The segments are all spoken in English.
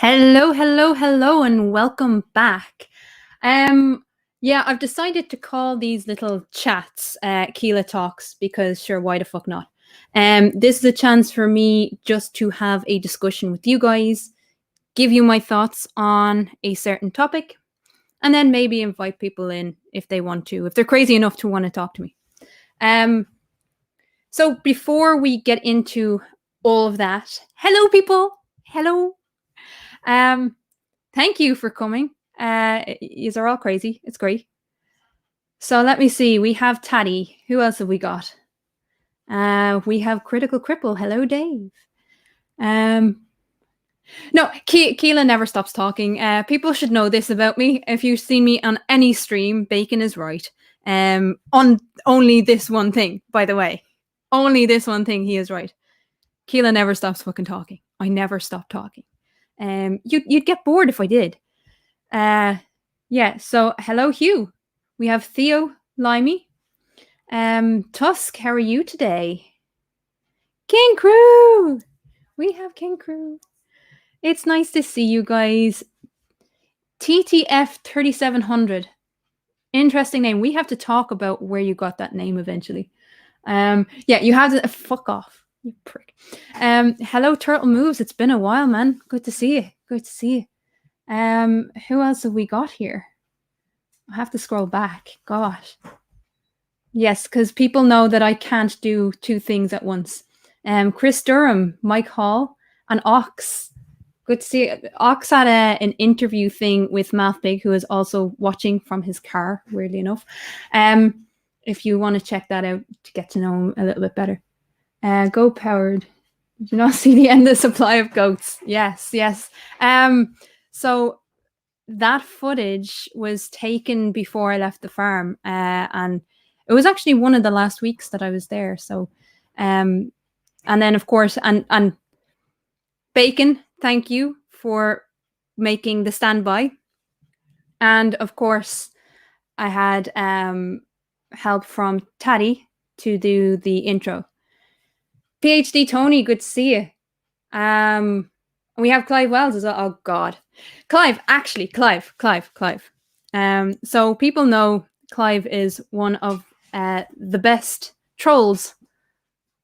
Hello, hello, hello, and welcome back. Yeah, I've decided to call these little chats Keelah Talks because sure, why the fuck not? This is a chance for me just to have a discussion with you guys, give you my thoughts on a certain topic, and then maybe invite people in if they want to, if they're crazy enough to want to talk to me. Um, so before we get into all of that, hello people, hello. Um, Thank you for coming. Yous are all crazy. It's great. So let me see. We have Tatty. Who else have we got? We have Critical Cripple. Hello, Dave. No, Keelah never stops talking. People should know this about me. If you see me on any stream, Bacon is right. On only this one thing, by the way. Only this one thing, he is right. Keelah never stops fucking talking. I never stop talking. You'd get bored if I did. Yeah, so hello, Hugh. We have Theo Limey. Tusk, how are you today? King Crew! We have King Crew. It's nice to see you guys. TTF 3700. Interesting name. We have to talk about where you got that name eventually. Yeah, you have to fuck off, you prick. Hello, Turtle Moves. It's been a while, man. Good to see you. Good to see you. Who else have we got here? I have to scroll back. Gosh. Yes, because people know that I can't do two things at once. Chris Durham, Mike Hall, and Ox. Good to see you. Ox had an interview thing with Math Big, who is also watching from his car, weirdly enough. If you want to check that out to get to know him a little bit better. Go Powered. Did you not see the end of the supply of goats? Yes, yes. So that footage was taken before I left the farm, and it was actually one of the last weeks that I was there. So, and then of course, and Bacon, thank you for making the standby, and of course, I had help from Tatty to do the intro. PhD Tony, good to see you. We have Clive Wells as well. Oh God, Clive. So people know Clive is one of the best trolls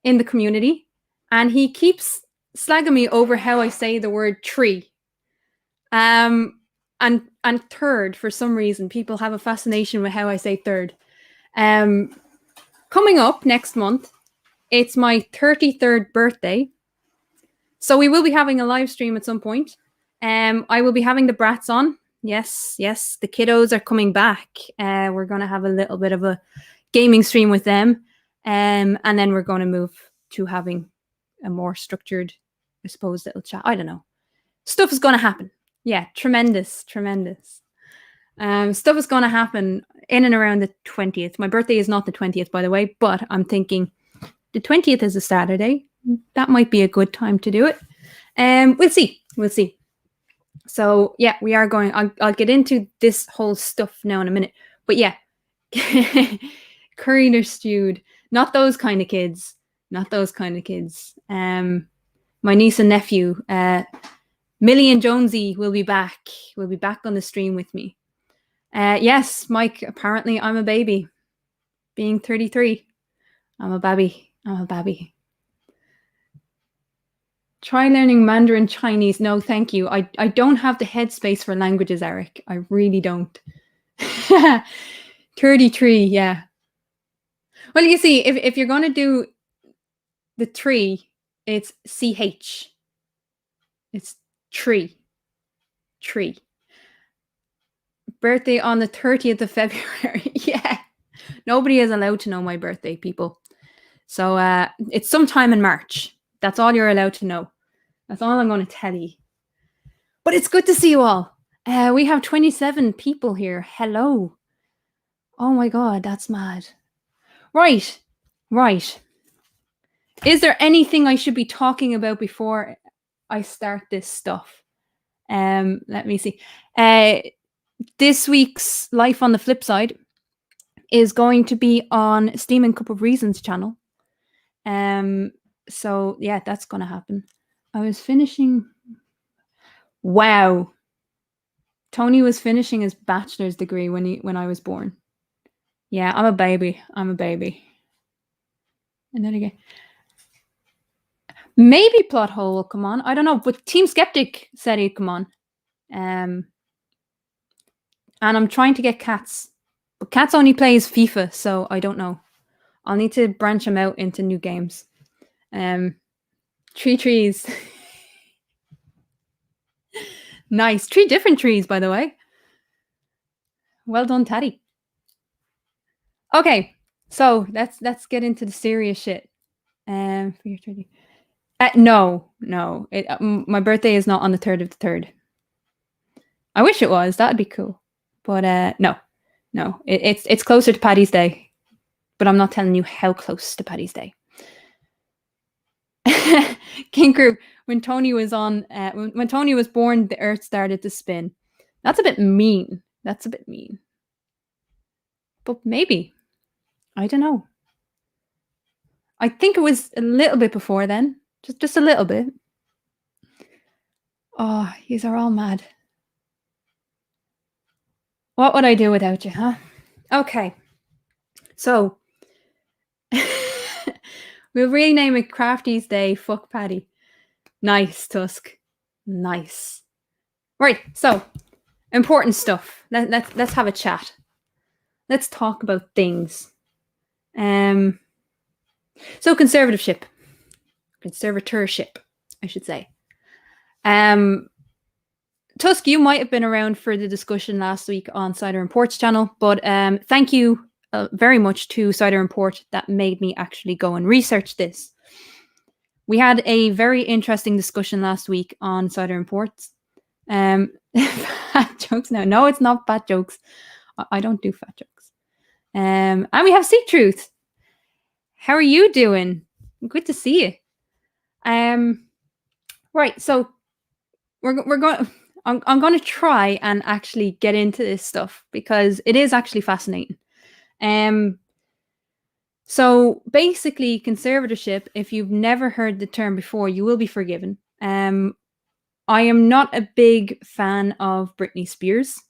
in the community, and he keeps slagging me over how I say the word tree. And third, for some reason, people have a fascination with how I say third. Coming up next month, it's my 33rd birthday. So we will be having a live stream at some point. I will be having the brats on. Yes, yes, the kiddos are coming back. We're going to have a little bit of a gaming stream with them. And then we're going to move to having a more structured, I suppose, little chat. I don't know. Stuff is going to happen. Yeah, tremendous. Stuff is going to happen in and around the 20th. My birthday is not the 20th, by the way, but I'm thinking the 20th is a Saturday. That might be a good time to do it. We'll see. So yeah, we are going. I'll get into this whole stuff now in a minute. But yeah, curried or stewed. Not those kind of kids. My niece and nephew, Millie and Jonesy, will be back. Will be back on the stream with me. Yes, Mike. Apparently, I'm a baby. Being 33, I'm a baby. Try learning Mandarin Chinese. No, thank you. I don't have the headspace for languages, Eric. I really don't. 33, yeah. Well, you see, if you're going to do the tree, it's CH. It's tree. Birthday on the 30th of February. Yeah. Nobody is allowed to know my birthday, people. So it's sometime in March. That's all you're allowed to know. That's all I'm going to tell you. But it's good to see you all. We have 27 people here. Hello. Oh my God, that's mad. Right. Is there anything I should be talking about before I start this stuff? Let me see. This week's Life on the Flip Side is going to be on Steaming Cup of Reasons channel. So yeah, that's going to happen. I was finishing. Wow. Tony was finishing his bachelor's degree when I was born. Yeah, I'm a baby. I'm a baby. And then again, maybe Plot Hole will come on. I don't know, but Team Skeptic said he'd come on. And I'm trying to get Cats, but Cats only plays FIFA, so I don't know. I'll need to branch him out into new games. Tree trees. Nice. 3 different trees, by the way. Well done, Tatty. Okay, so let's get into the serious shit. For your 30. No. My birthday is not on the 3rd of the 3rd. I wish it was. That'd be cool. But no. It's closer to Paddy's Day. But I'm not telling you how close to Paddy's Day. King Crew, when Tony was when Tony was born, the Earth started to spin. That's a bit mean. But maybe. I don't know. I think it was a little bit before then. Just a little bit. Oh, yous are all mad. What would I do without you, huh? Okay. So we'll rename it Crafty's Day. Fuck Paddy. Nice, Tusk. Nice. Right, so important stuff. Let's have a chat. Let's talk about things. So conservatorship, I should say. Tusk, you might have been around for the discussion last week on Cider and Port's channel, but thank you very much to Cider and Port that made me actually go and research this. We had a very interesting discussion last week on Cider and Ports. Fat jokes now. No, it's not fat jokes. I don't do fat jokes. And we have Seek Truth. How are you doing? Good to see you. Right, so we're going. I'm going to try and actually get into this stuff because it is actually fascinating. So basically, conservatorship, if you've never heard the term before, you will be forgiven. I am not a big fan of Britney Spears,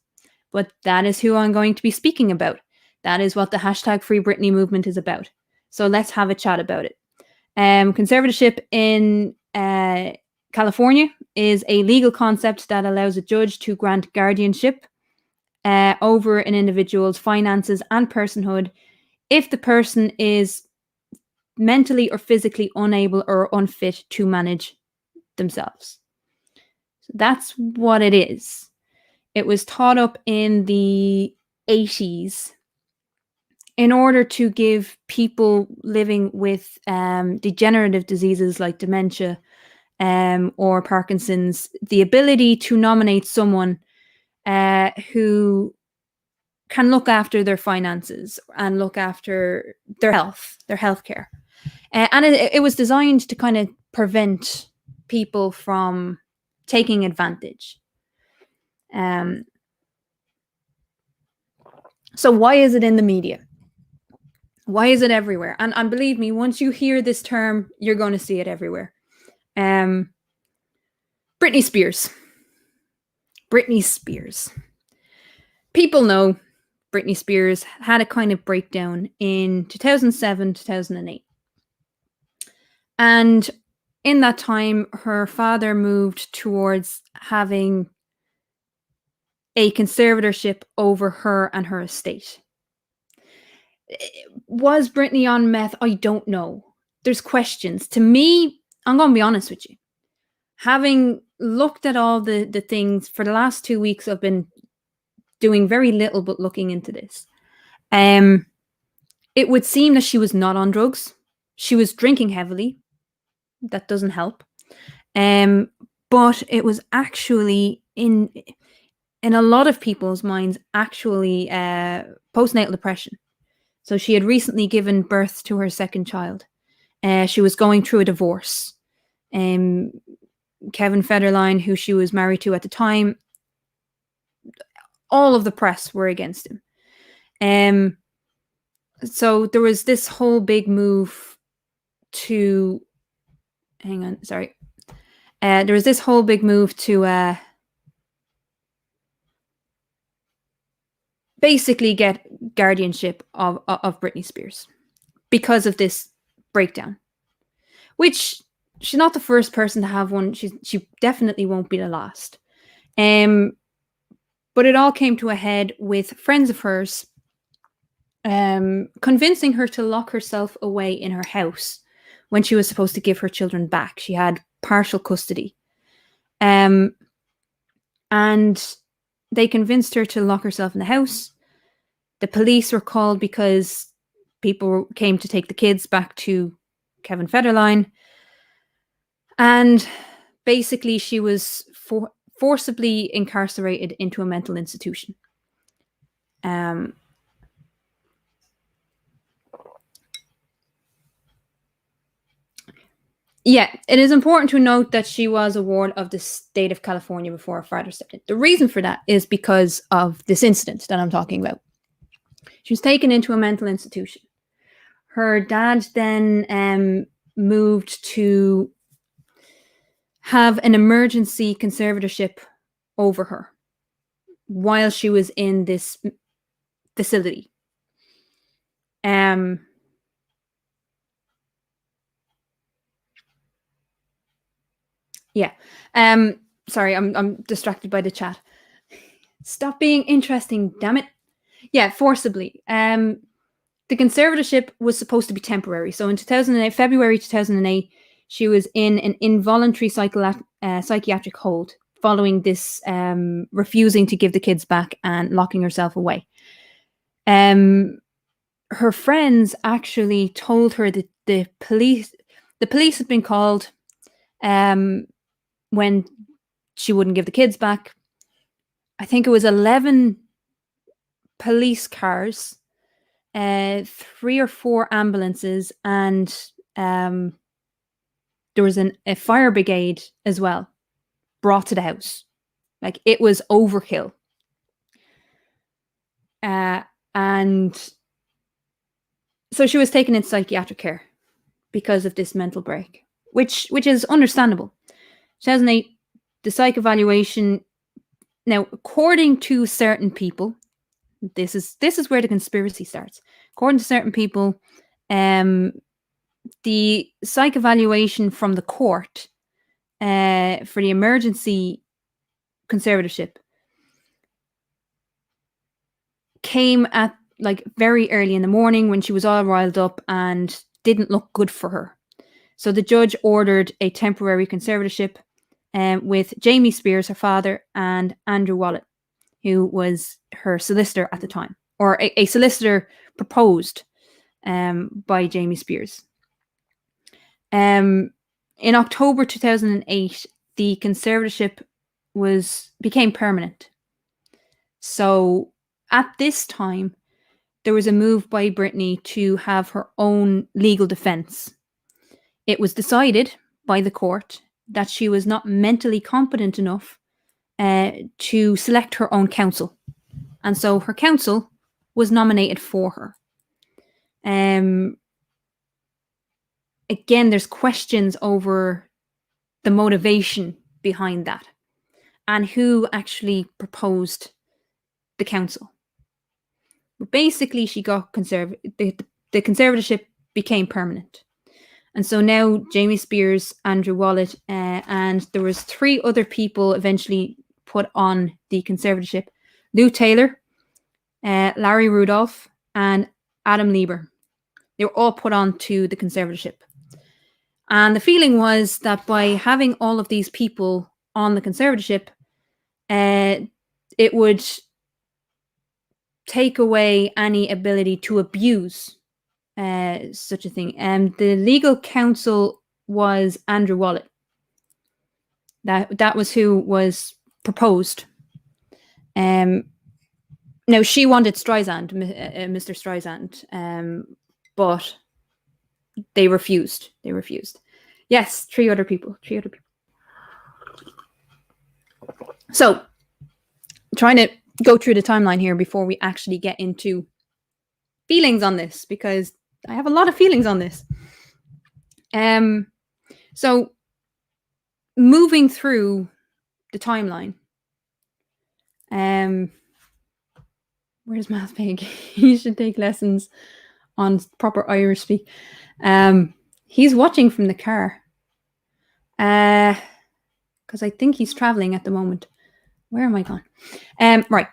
but that is who I'm going to be speaking about. That is what the hashtag Free Britney movement is about. So let's have a chat about it. Conservatorship in California is a legal concept that allows a judge to grant guardianship over an individual's finances and personhood if the person is mentally or physically unable or unfit to manage themselves. So that's what it is. It was taught up in the 80s in order to give people living with degenerative diseases like dementia or Parkinson's the ability to nominate someone who can look after their finances and look after their health care. And it was designed to kind of prevent people from taking advantage. So why is it in the media? Why is it everywhere? And believe me, once you hear this term, you're going to see it everywhere. Britney Spears. People know Britney Spears had a kind of breakdown in 2007, 2008. And in that time, her father moved towards having a conservatorship over her and her estate. Was Britney on meth? I don't know. There's questions. To me, I'm going to be honest with you. Having looked at all the things for the last 2 weeks, I've been doing very little but looking into this. It would seem that she was not on drugs. She was drinking heavily. That doesn't help. But it was actually in a lot of people's minds actually postnatal depression. So she had recently given birth to her second child. She was going through a divorce. Kevin Federline, who she was married to at the time, all of the press were against him. So there was this whole big move to... Hang on, sorry. There was this whole big move to basically get guardianship of Britney Spears because of this breakdown, which she's not the first person to have one. She definitely won't be the last. But it all came to a head with friends of hers convincing her to lock herself away in her house when she was supposed to give her children back. She had partial custody. And they convinced her to lock herself in the house. The police were called because people came to take the kids back to Kevin Federline. And basically, she was forcibly incarcerated into a mental institution. Yeah, it is important to note that she was a ward of the state of California before her father stepped in. The reason for that is because of this incident that I'm talking about. She was taken into a mental institution. Her dad then moved to have an emergency conservatorship over her while she was in this facility. Yeah. Sorry, I'm distracted by the chat. Stop being interesting, damn it. Yeah, forcibly. The conservatorship was supposed to be temporary. So in February 2008, she was in an involuntary psychiatric hold following this refusing to give the kids back and locking herself away. Her friends actually told her that the police had been called when she wouldn't give the kids back. I think it was 11 police cars, 3 or 4 ambulances, and there was a fire brigade as well brought to the house. Like, it was overkill. And so she was taken into psychiatric care because of this mental break, which is understandable. 2008, the psych evaluation. Now, according to certain people, this is where the conspiracy starts. According to certain people, the psych evaluation from the court for the emergency conservatorship came at like very early in the morning when she was all riled up and didn't look good for her. So the judge ordered a temporary conservatorship with Jamie Spears, her father, and Andrew Wallet, who was her solicitor at the time, or a solicitor proposed by Jamie Spears. In October 2008, the conservatorship became permanent. So at this time, there was a move by Britney to have her own legal defense. It was decided by the court that she was not mentally competent enough to select her own counsel. And so her counsel was nominated for her. Again, there's questions over the motivation behind that and who actually proposed the counsel. But basically, she got the conservatorship became permanent. And so now Jamie Spears, Andrew Wallet, and there was 3 other people eventually put on the conservatorship. Lou Taylor, Larry Rudolph, and Adam Lieber. They were all put on to the conservatorship. And the feeling was that by having all of these people on the conservatorship, it would take away any ability to abuse such a thing. The legal counsel was Andrew Wallet. That was who was proposed. Now, she wanted Streisand, Mr. Streisand, but they refused. Yes, 3 other people. So, trying to go through the timeline here before we actually get into feelings on this, because I have a lot of feelings on this. So, moving through the timeline, Where's Math Pig? He should take lessons on proper Irish speak. He's watching from the car. Because I think he's traveling at the moment. Where am I gone? Right.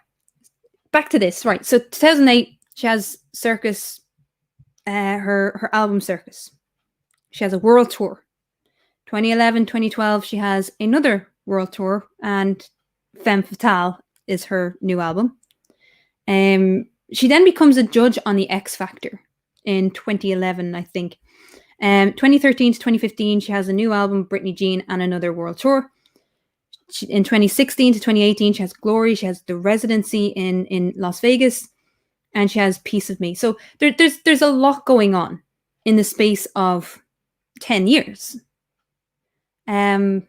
Back to this. Right. So 2008, she has Circus, her album Circus. She has a world tour. 2011, 2012, she has another world tour, and Femme Fatale is her new album. She then becomes a judge on the X Factor in 2011, I think. 2013 to 2015, she has a new album, Britney Jean, and another world tour. In 2016 to 2018, she has Glory. She has The Residency in Las Vegas, and she has Piece of Me. So there's a lot going on in the space of 10 years. And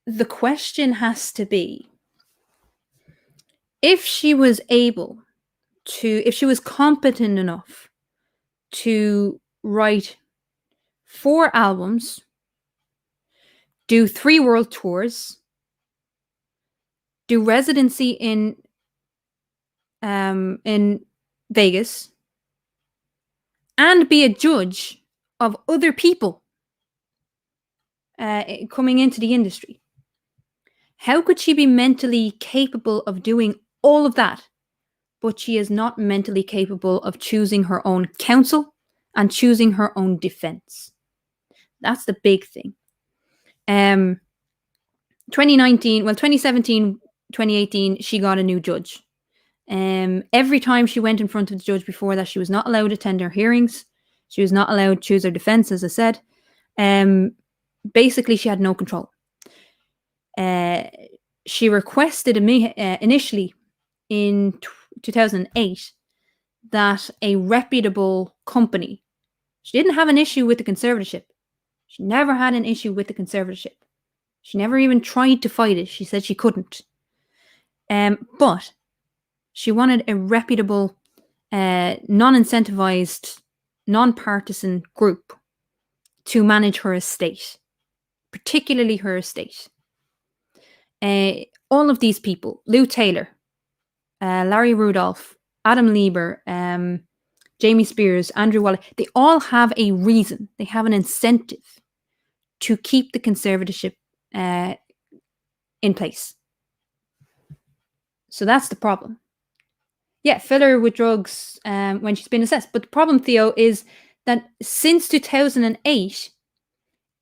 the question has to be, if she was competent enough to write 4 albums, do 3 world tours, do residency in Vegas, and be a judge of other people coming into the industry. How could she be mentally capable of doing all of that, but she is not mentally capable of choosing her own counsel and choosing her own defense? That's the big thing. 2017, 2018, she got a new judge. Every time she went in front of the judge before that, she was not allowed to attend her hearings. She was not allowed to choose her defense, as I said. Basically, she had no control. She requested initially in 2008 that a reputable company, she didn't have an issue with the conservatorship. She never had an issue with the conservatorship. She never even tried to fight it. She said she couldn't. But she wanted a reputable, non-incentivized, non-partisan group to manage her estate, particularly her estate. All of these people, Lou Taylor, Larry Rudolph, Adam Lieber, Jamie Spears, Andrew Wallace, they all have a reason. They have an incentive to keep the conservatorship in place. So that's the problem. Yeah, fill her with drugs when she's been assessed. But the problem, Theo, is that since 2008,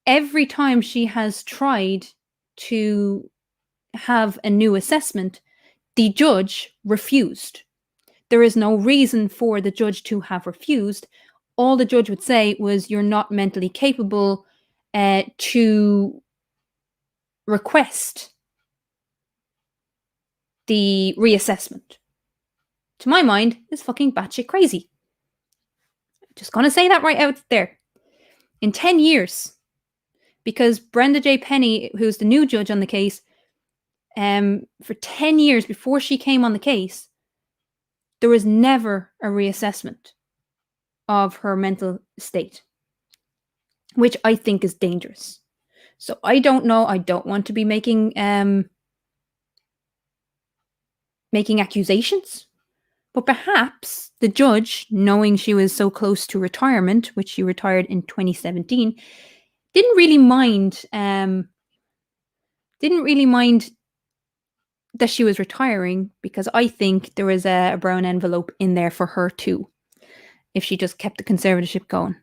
every time she has tried to have a new assessment, the judge refused. There is no reason for the judge to have refused. All the judge would say was, you're not mentally capable to request the reassessment. To my mind, is fucking batshit crazy. Just gonna say that right out there. In 10 years, because Brenda J. Penny, who's the new judge on the case, for 10 years before she came on the case, there was never a reassessment of her mental state, which I think is dangerous. So I don't know. I don't want to be making accusations, but perhaps the judge, knowing she was so close to retirement, which she retired in 2017, didn't really mind that she was retiring, because I think there was a brown envelope in there for her too, if she just kept the conservatorship going.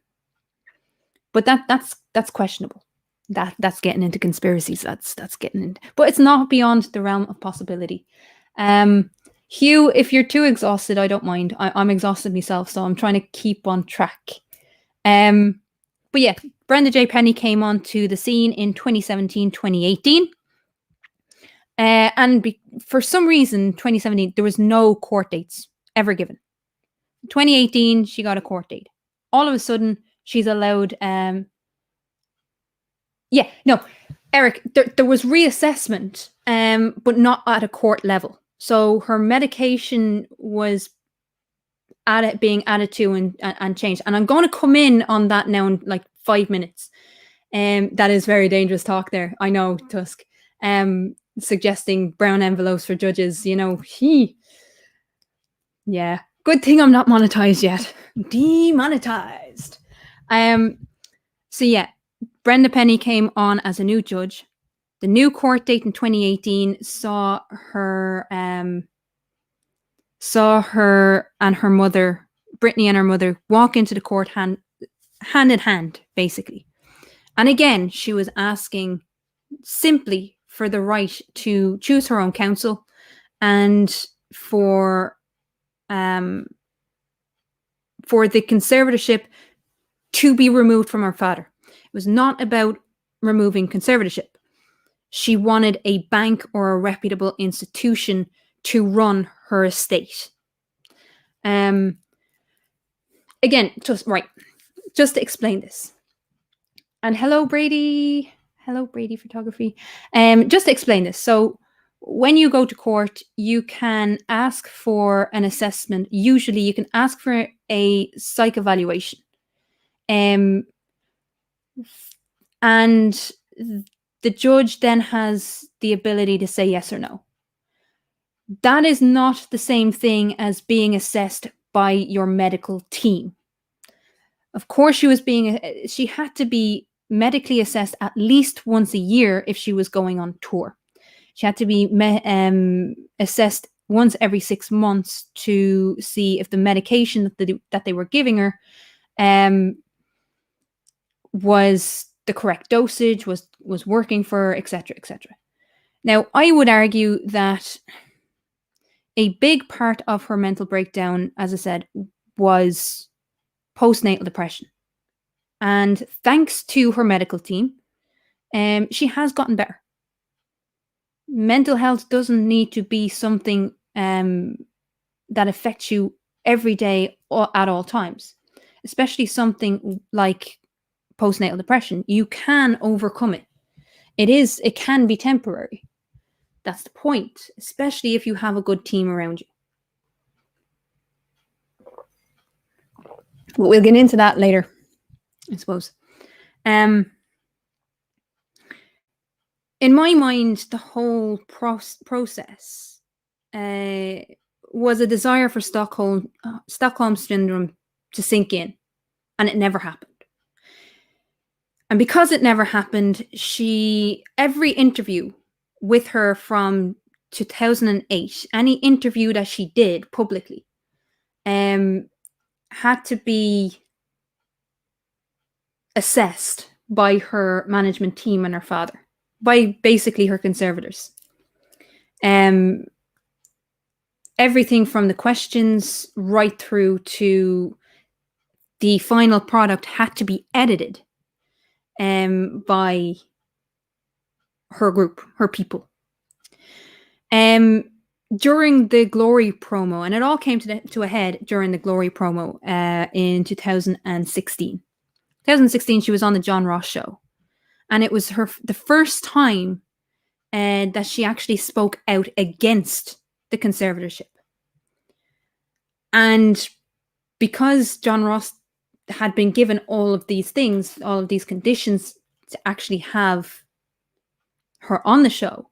But that's questionable. That's getting into conspiracies. That's getting into, but it's not beyond the realm of possibility. Hugh, if you're too exhausted, I don't mind. I'm exhausted myself, so I'm trying to keep on track. But yeah, Brenda J. Penny came onto the scene in 2017, 2018. For some reason, 2017, there was no court dates ever given. 2018, she got a court date. All of a sudden, she's allowed... Eric, there was reassessment, but not at a court level. So her medication was being added to and changed. And I'm going to come in on that now in like 5 minutes. That is very dangerous talk there. I know, Tusk. suggesting brown envelopes for judges. Yeah. Good thing I'm not monetized yet. Demonetized. So yeah, Brenda Penny came on as a new judge. The new court date in 2018 saw her and her mother, Brittany and her mother, walk into the court hand in hand, basically. And again, she was asking simply for the right to choose her own counsel and for the conservatorship to be removed from her father. It was not about removing conservatorship. She wanted a bank or a reputable institution to run her estate. Again, just to explain this. And hello, Brady. Hello, Brady Photography. Just to explain this. So when you go to court, you can ask for an assessment. Usually you can ask for a psych evaluation. And the judge then has the ability to say yes or no. That is not the same thing as being assessed by your medical team. Of course, she had to be medically assessed at least once a year if she was going on tour. She had to be assessed once every 6 months to see if the medication that they were giving her was the correct dosage, was working for her, etc., etc. Now, I would argue that a big part of her mental breakdown, as I said, was postnatal depression. And thanks to her medical team, she has gotten better. Mental health doesn't need to be something that affects you every day or at all times, especially something like postnatal depression. You can overcome it. It can be temporary. That's the point, especially if you have a good team around you. But we'll get into that later, I suppose. In my mind, the whole process was a desire for Stockholm syndrome to sink in, and it never happened. And because it never happened, every interview with her from 2008, any interview that she did publicly, had to be assessed by her management team and her father, by basically her conservators. Everything from the questions right through to the final product had to be edited by her group, her people. During the Glory promo, and it all came to a head during the Glory promo in 2016. 2016, she was on the John Ross show, and it was the first time that she actually spoke out against the conservatorship. And because John Ross had been given all of these things, all of these conditions to actually have her on the show,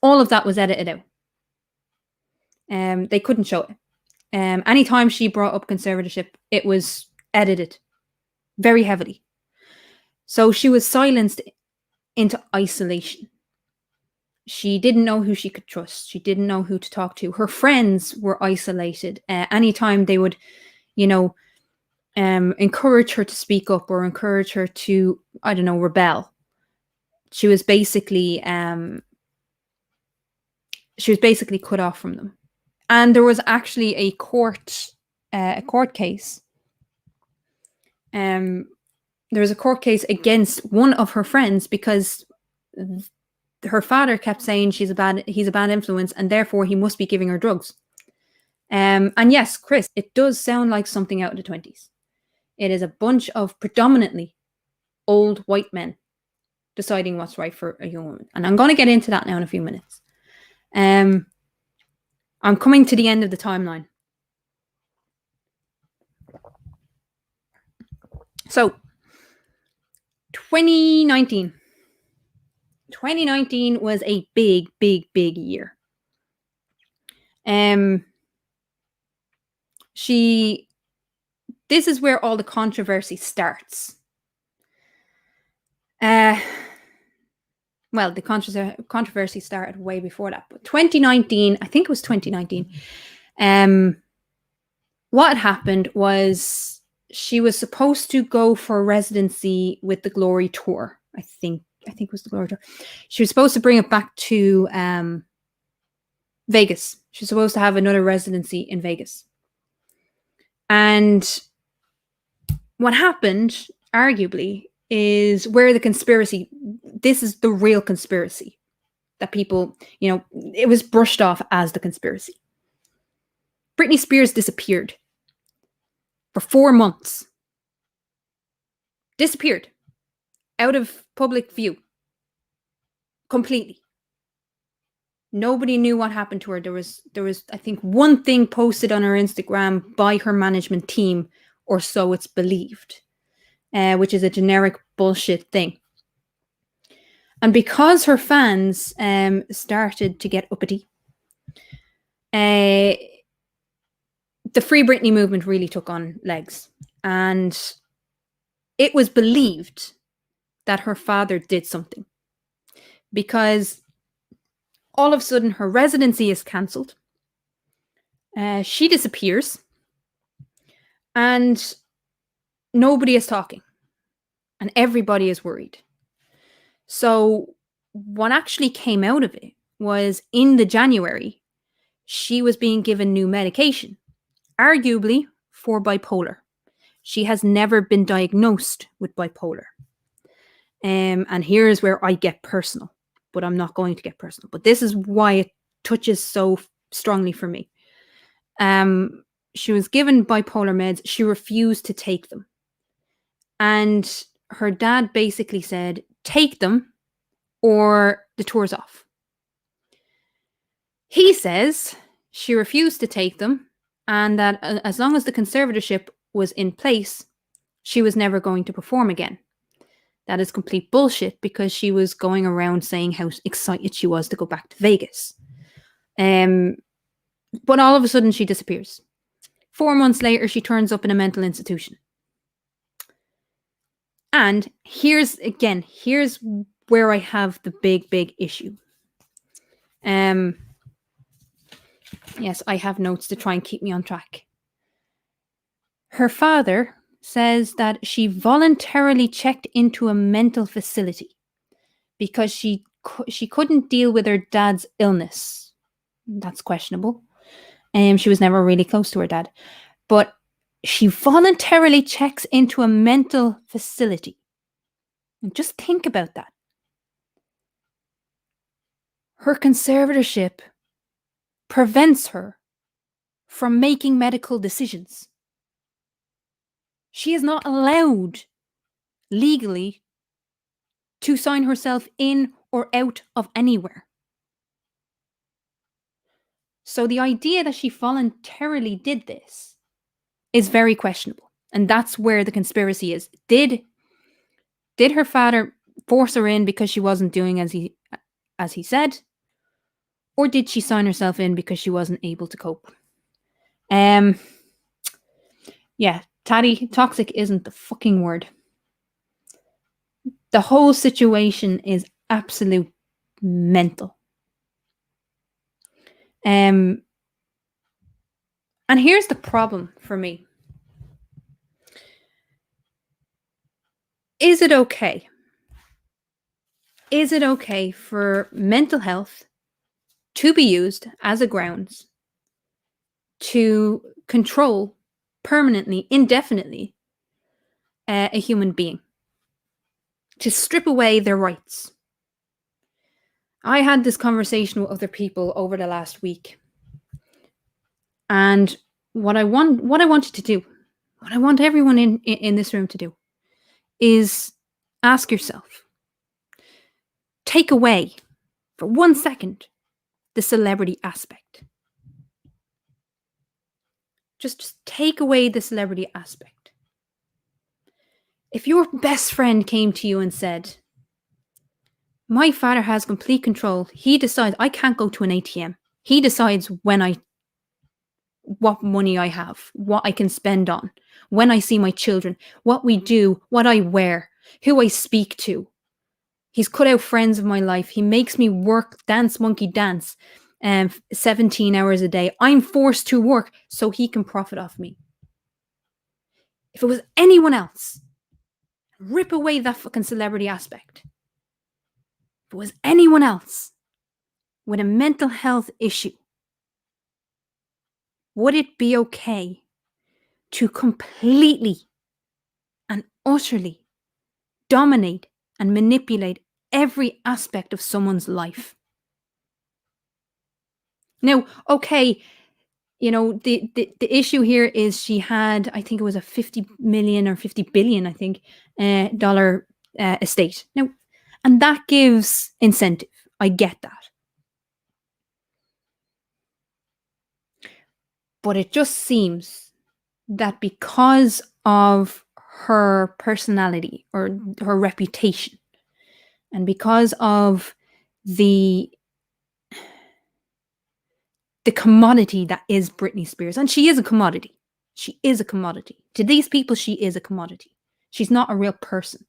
all of that was edited out. They couldn't show it. Anytime she brought up conservatorship, it was edited very heavily. So she was silenced into isolation. She didn't know who she could trust. She didn't know who to talk to. Her friends were isolated. Anytime they would, encourage her to speak up or encourage her to, rebel, she was basically cut off from them. And there was actually a court case. There was a court case against one of her friends because her father kept saying he's a bad influence and therefore he must be giving her drugs. And yes, Chris, it does sound like something out of the 20s. It is a bunch of predominantly old white men deciding what's right for a young woman. And I'm going to get into that now in a few minutes. I'm coming to the end of the timeline. So, 2019. 2019 was a big, big, big year. This is where all the controversy starts. Well, the controversy started way before that, but 2019, I think it was 2019. What happened was she was supposed to go for a residency with the Glory Tour. I think it was the Glory Tour. She was supposed to bring it back to Vegas. She was supposed to have another residency in Vegas. And what happened, arguably, is where the conspiracy, this is the real conspiracy that people, it was brushed off as the conspiracy. Britney Spears disappeared for 4 months. Disappeared out of public view. Completely. Nobody knew what happened to her. There was, I think, one thing posted on her Instagram by her management team, or so it's believed, which is a generic bullshit thing. And because her fans started to get uppity, the Free Britney movement really took on legs. And it was believed that her father did something. Because all of a sudden, her residency is cancelled. She disappears. And nobody is talking. And everybody is worried. So what actually came out of it was in the January, she was being given new medication, arguably for bipolar. She has never been diagnosed with bipolar. And here's where I get personal, but I'm not going to get personal. But this is why it touches so strongly for me. She was given bipolar meds. She refused to take them. And her dad basically said, take them or the tour's off. He says she refused to take them and that as long as the conservatorship was in place, she was never going to perform again. That is complete bullshit because she was going around saying how excited she was to go back to Vegas. But all of a sudden she disappears. 4 months later, she turns up in a mental institution. And here's where I have the big, big issue. Yes, I have notes to try and keep me on track. Her father says that she voluntarily checked into a mental facility because she couldn't deal with her dad's illness. That's questionable. She was never really close to her dad. But she voluntarily checks into a mental facility. And just think about that. Her conservatorship prevents her from making medical decisions. She is not allowed legally to sign herself in or out of anywhere. So the idea that she voluntarily did this is very questionable. And that's where the conspiracy is. Did her father force her in because she wasn't doing as he said? Or did she sign herself in because she wasn't able to cope? Yeah, Tattie-toxic isn't the fucking word. The whole situation is absolute mental. And here's the problem for me. Is it okay? Is it okay for mental health to be used as a grounds to control permanently, indefinitely, a human being? To strip away their rights? I had this conversation with other people over the last week. And what I wanted to do, what I want everyone in this room to do, is ask yourself, take away for 1 second the celebrity aspect. Just take away the celebrity aspect. If your best friend came to you and said, My father has complete control. He decides I can't go to an ATM. He decides what money I have, what I can spend on, when I see my children, what we do, what I wear, who I speak to. He's cut out friends of my life. He makes me work, dance, monkey dance, 17 hours a day. I'm forced to work so he can profit off me. If it was anyone else, rip away that fucking celebrity aspect. If it was anyone else with a mental health issue, would it be okay to completely and utterly dominate and manipulate every aspect of someone's life? Now, okay, the issue here is she had, I think it was a 50 million or 50 billion, I think, dollar estate. Now, and that gives incentive. I get that. But it just seems that because of her personality or her reputation, and because of the commodity that is Britney Spears, and she is a commodity. She is a commodity. To these people, she is a commodity. She's not a real person.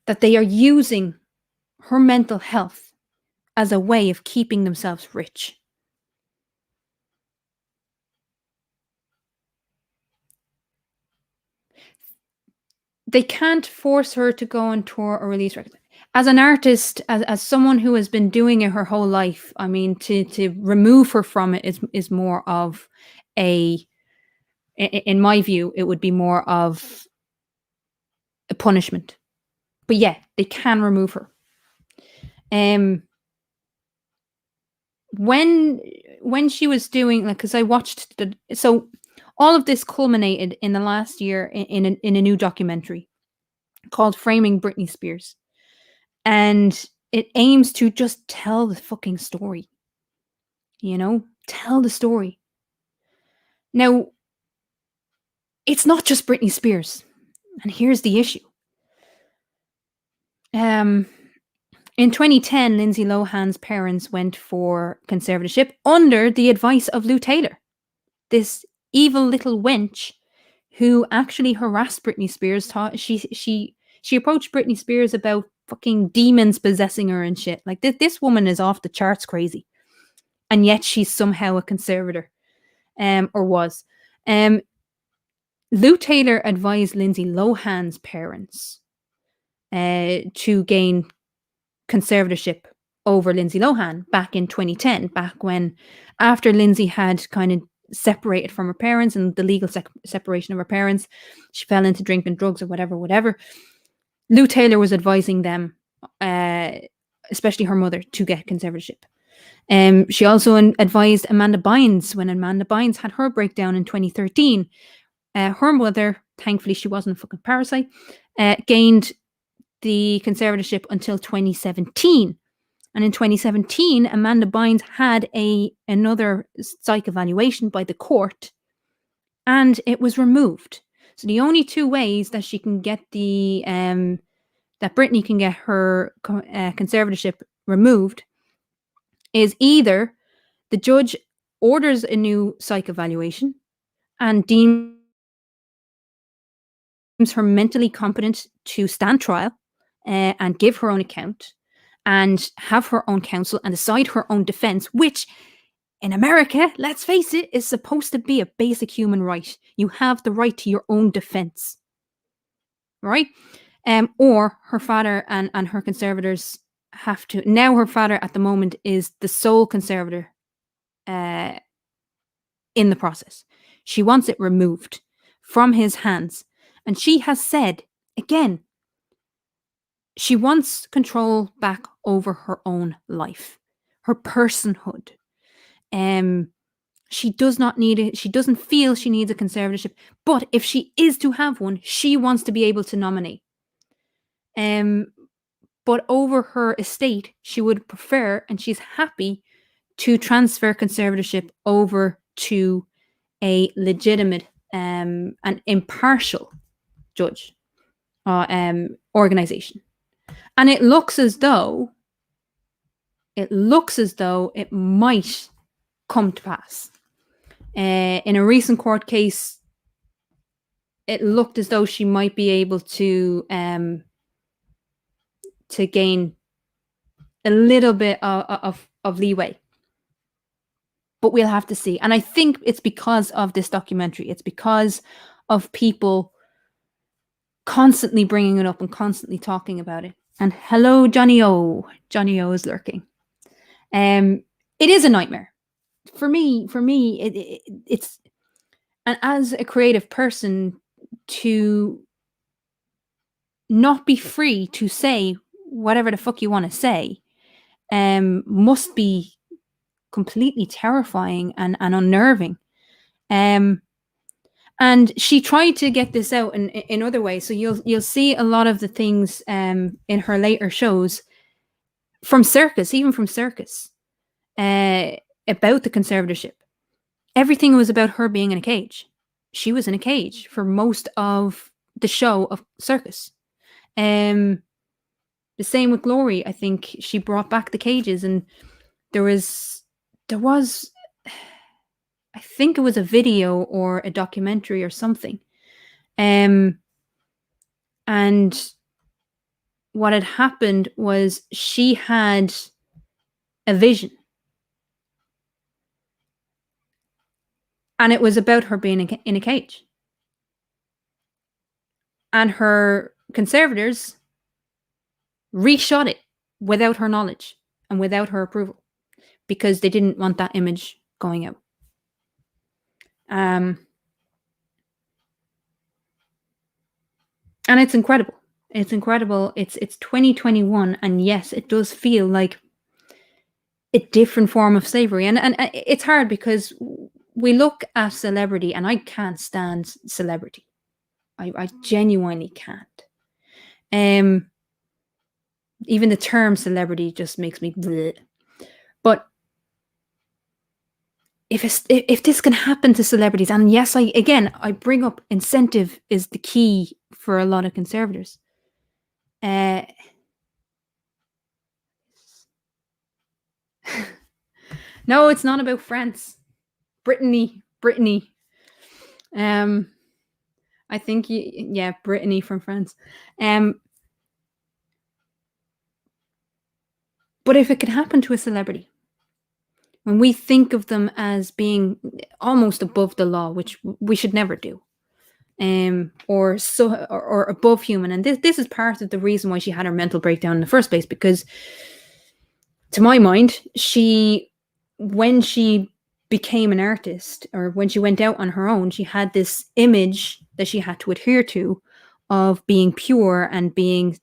That they are using her mental health as a way of keeping themselves rich. They can't force her to go on tour or release records. As an artist, as someone who has been doing it her whole life, I mean, to remove her from it is more of in my view, it would be more of a punishment. But yeah, they can remove her. When she was doing, like, because I watched so all of this culminated in the last year in a new documentary called Framing Britney Spears. And it aims to just tell the fucking story. Tell the story. Now, it's not just Britney Spears. And here's the issue. In 2010, Lindsay Lohan's parents went for conservatorship under the advice of Lou Taylor, this evil little wench who actually harassed Britney Spears. She approached Britney Spears about fucking demons possessing her and shit. Like, this woman is off the charts crazy. And yet she's somehow a conservator, or was. Lou Taylor advised Lindsay Lohan's parents to gain conservatorship over Lindsay Lohan back in 2010, back when, after Lindsay had kind of separated from her parents and the legal separation of her parents, she fell into drinking, drugs, or whatever. Lou Taylor was advising them, especially her mother, to get conservatorship. She also advised Amanda Bynes when Amanda Bynes had her breakdown in 2013. Her mother, thankfully she wasn't a fucking parasite, gained the conservatorship until 2017. And in 2017, Amanda Bynes had another psych evaluation by the court, and it was removed. So the only two ways that she can get that Britney can get her conservatorship removed is either the judge orders a new psych evaluation and deems her mentally competent to stand trial and give her own account and have her own counsel and decide her own defense, which in America, let's face it, is supposed to be a basic human right. You have the right to your own defense, right? Or her father and her conservators have to. Now her father at the moment is the sole conservator in the process. She wants it removed from his hands. And she has said, again, she wants control back over her own life, her personhood. She does not need it. She doesn't feel she needs a conservatorship. But if she is to have one, she wants to be able to nominate. But over her estate, she would prefer, and she's happy, to transfer conservatorship over to a legitimate and impartial judge. organization. And it looks as though it might come to pass. In a recent court case, it looked as though she might be able to gain a little bit of leeway. But we'll have to see. And I think it's because of this documentary. It's because of people constantly bringing it up and constantly talking about it. And hello, Johnny O. Johnny O is lurking. It is a nightmare. For me, it's, and as a creative person, to not be free to say whatever the fuck you want to say must be completely terrifying and unnerving. And she tried to get this out in other ways. So you'll see a lot of the things in her later shows from Circus, even from Circus, about the conservatorship. Everything was about her being in a cage. She was in a cage for most of the show of Circus. The same with Glory. I think she brought back the cages, and there was I think it was a video or a documentary or something. And what had happened was she had a vision. And it was about her being in a cage. And her conservators reshot it without her knowledge and without her approval, because they didn't want that image going out. And it's incredible. It's incredible. It's 2021, and yes, it does feel like a different form of slavery. And it's hard because we look at celebrity, and I can't stand celebrity. I genuinely can't. Even the term celebrity just makes me bleh. But if this can happen to celebrities, and yes, I bring up incentive is the key for a lot of conservators. No, it's not about France. Brittany. I think Brittany from France. But if it could happen to a celebrity, when we think of them as being almost above the law, which we should never do, or above human, and this is part of the reason why she had her mental breakdown in the first place, because to my mind, when she became an artist, or when she went out on her own, she had this image that she had to adhere to of being pure and being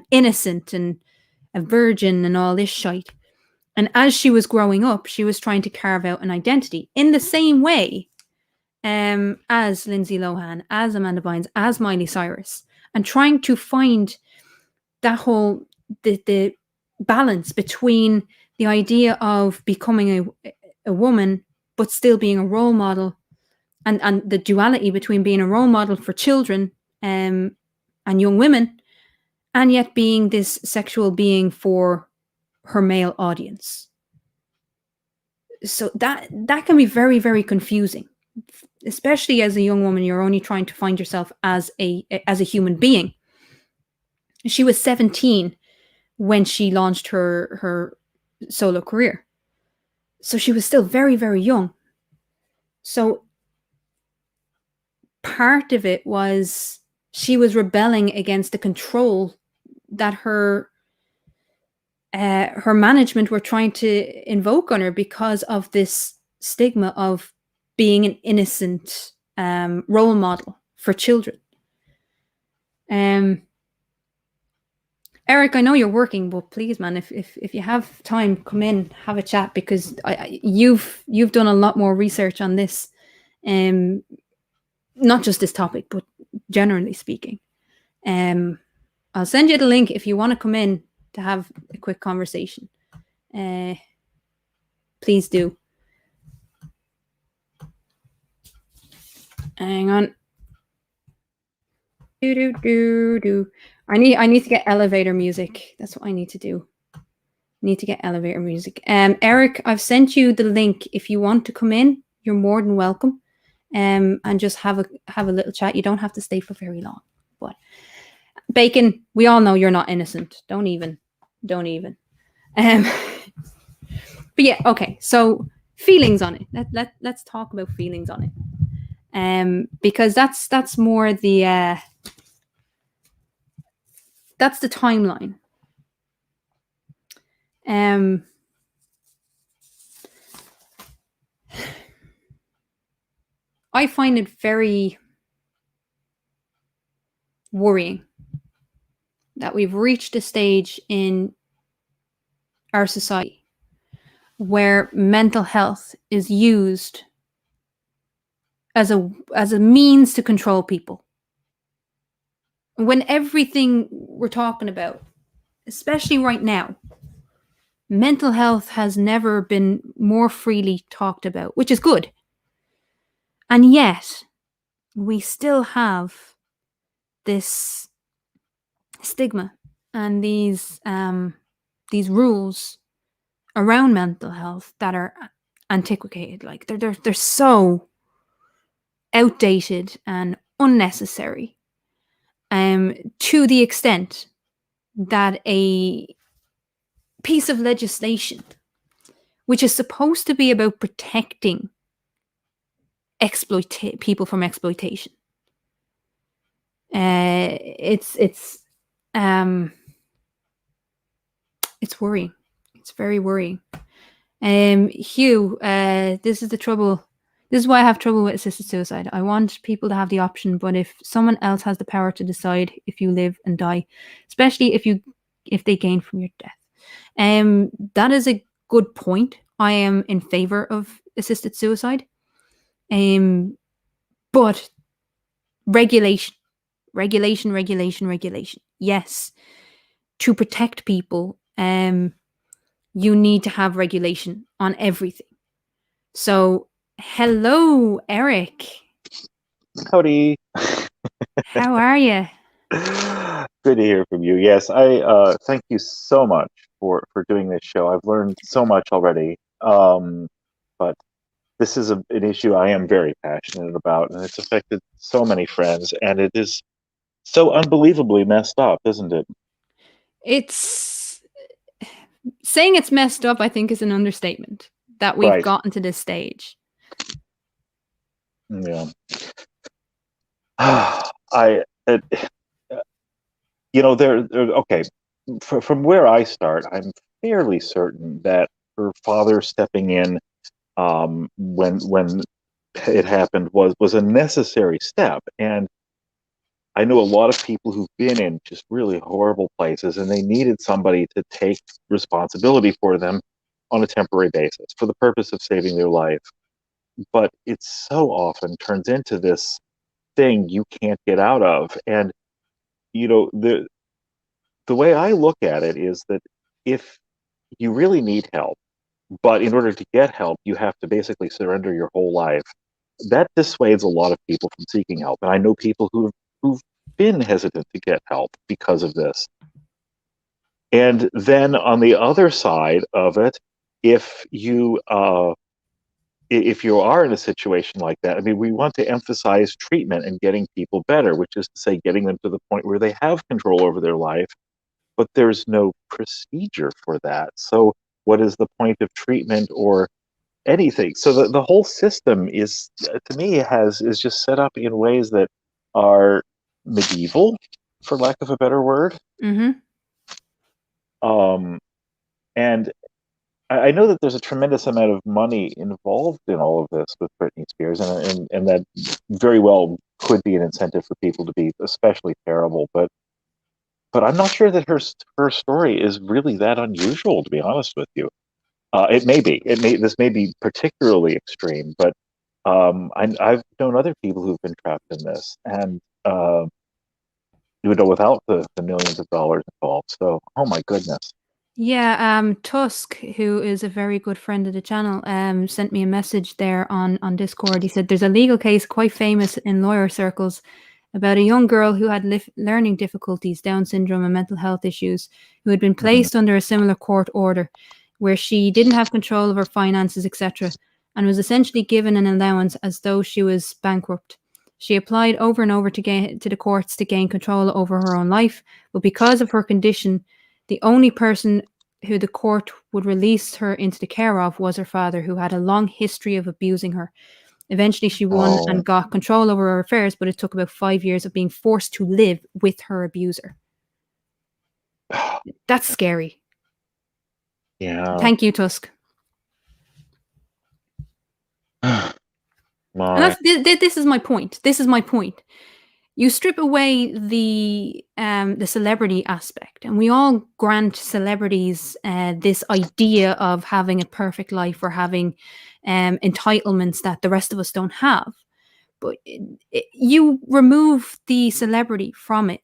innocent and a virgin and all this shite. And as she was growing up, she was trying to carve out an identity in the same way as Lindsay Lohan, as Amanda Bynes, as Miley Cyrus, and trying to find that whole the balance between the idea of becoming a woman but still being a role model, and the duality between being a role model for children and young women, and yet being this sexual being for her male audience. So that can be very, very confusing, especially as a young woman. You're only trying to find yourself as a human being. She was 17 when she launched her solo career, so she was still very, very young. So part of it was she was rebelling against the control that her management were trying to invoke on her, because of this stigma of being an innocent role model for children. Eric, I know you're working, but please, man, if you have time, come in, have a chat, because you've done a lot more research on this, not just this topic, but generally speaking. I'll send you the link if you want to come in to have a quick conversation. Please do. Hang on. Do do do do. I need to get elevator music. That's what I need to do. Need to get elevator music. Eric, I've sent you the link. If you want to come in, you're more than welcome. And just have a little chat. You don't have to stay for very long. But Bacon, we all know you're not innocent. Don't even. But yeah, okay. So feelings on it. Let's talk about feelings on it. Because that's more the that's the timeline. I find it very worrying that we've reached a stage in our society where mental health is used as a means to control people. When everything we're talking about, especially right now, mental health has never been more freely talked about, which is good. And yet, we still have this stigma and these rules around mental health that are antiquated. Like they're so outdated and unnecessary. To the extent that a piece of legislation, which is supposed to be about protecting people from exploitation, it's worrying. It's very worrying. Hugh, this is the trouble. This is why I have trouble with assisted suicide. I want people to have the option, but if someone else has the power to decide if you live and die, especially if they gain from your death, that is a good point. I am in favor of assisted suicide, but regulation. Yes, to protect people, you need to have regulation on everything. So, hello, Eric. Howdy. How are you? Good to hear from you. Yes, I thank you so much for doing this show. I've learned so much already. But this is an issue I am very passionate about, and it's affected so many friends, and it is so unbelievably messed up, isn't it? It's saying it's messed up, I think, is an understatement that we've Right. gotten to this stage. Yeah. I, it, okay. From where I start, I'm fairly certain that her father stepping in when it happened was a necessary step. And I know a lot of people who've been in just really horrible places, and they needed somebody to take responsibility for them on a temporary basis for the purpose of saving their life. But it so often turns into this thing you can't get out of. And the way I look at it is that if you really need help, but in order to get help, you have to basically surrender your whole life. That dissuades a lot of people from seeking help. And I know people who've been hesitant to get help because of this. And then on the other side of it, if you are in a situation like that, I mean, we want to emphasize treatment and getting people better, which is to say, getting them to the point where they have control over their life, but there's no procedure for that. So what is the point of treatment or anything? So the whole system is, to me, is just set up in ways that are medieval, for lack of a better word. Mm-hmm. And I know that there's a tremendous amount of money involved in all of this with Britney Spears, and that very well could be an incentive for people to be especially terrible. But I'm not sure that her story is really that unusual, to be honest with you. It may be. This may be particularly extreme, but I've known other people who've been trapped in this, and without the millions of dollars involved. So, oh my goodness. Yeah, Tusk, who is a very good friend of the channel, sent me a message there on Discord. He said there's a legal case quite famous in lawyer circles about a young girl who had learning difficulties, Down syndrome, and mental health issues, who had been placed under a similar court order where she didn't have control of her finances, etc., and was essentially given an allowance as though she was bankrupt. She applied over and over to the courts to gain control over her own life, but because of her condition, the only person who the court would release her into the care of was her father, who had a long history of abusing her. Eventually, she won and got control over her affairs, but it took about 5 years of being forced to live with her abuser. That's scary. Yeah. Thank you, Tusk. My. And this is my point. This is my point. You strip away the celebrity aspect, and we all grant celebrities this idea of having a perfect life or having entitlements that the rest of us don't have. But you remove the celebrity from it,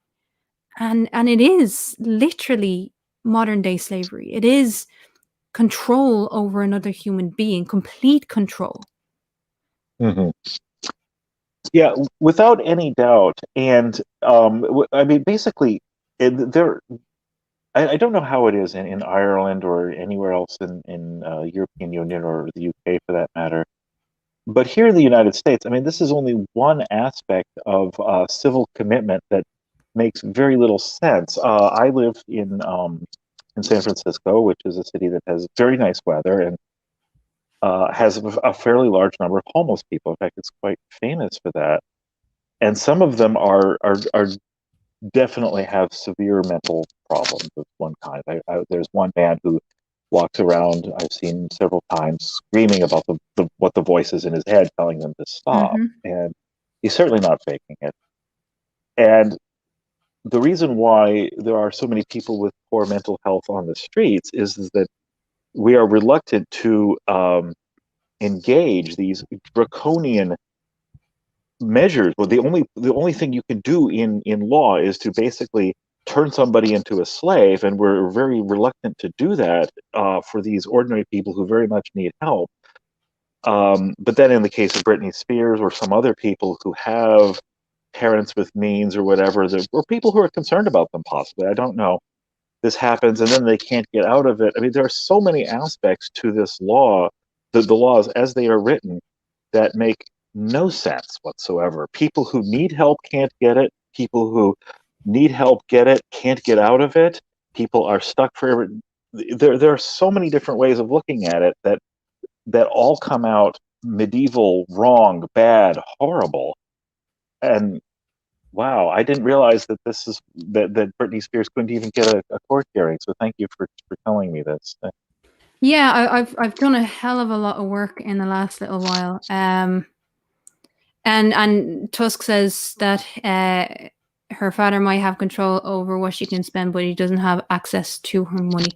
and it is literally modern day slavery. It is control over another human being, complete control. Mm-hmm. Yeah, without any doubt. And I mean, basically, there. I don't know how it is in Ireland or anywhere else in European Union or the UK for that matter. But here in the United States, I mean, this is only one aspect of civil commitment that makes very little sense. I live in San Francisco, which is a city that has very nice weather and has a fairly large number of homeless people. In fact, it's quite famous for that. And some of them are definitely have severe mental problems of one kind. There's one man who walks around, I've seen several times, screaming about what the voice is in his head telling them to stop. And he's certainly not faking it. And the reason why there are so many people with poor mental health on the streets is that we are reluctant to engage these draconian measures. Well, the only thing you can do in law is to basically turn somebody into a slave, and we're very reluctant to do that for these ordinary people who very much need help. But then in the case of Britney Spears or some other people who have parents with means or whatever, or people who are concerned about them possibly, I don't know, this happens and then they can't get out of it. I mean, there are so many aspects to this law, the laws as they are written, that make no sense whatsoever. People who need help can't get it. People who need help get it, can't get out of it. People are stuck forever. There are so many different ways of looking at it that all come out medieval, wrong, bad, horrible. And wow, I didn't realize that that Britney Spears couldn't even get a court hearing. So thank you for telling me this. Yeah, I've done a hell of a lot of work in the last little while. And Tusk says that her father might have control over what she can spend, but he doesn't have access to her money.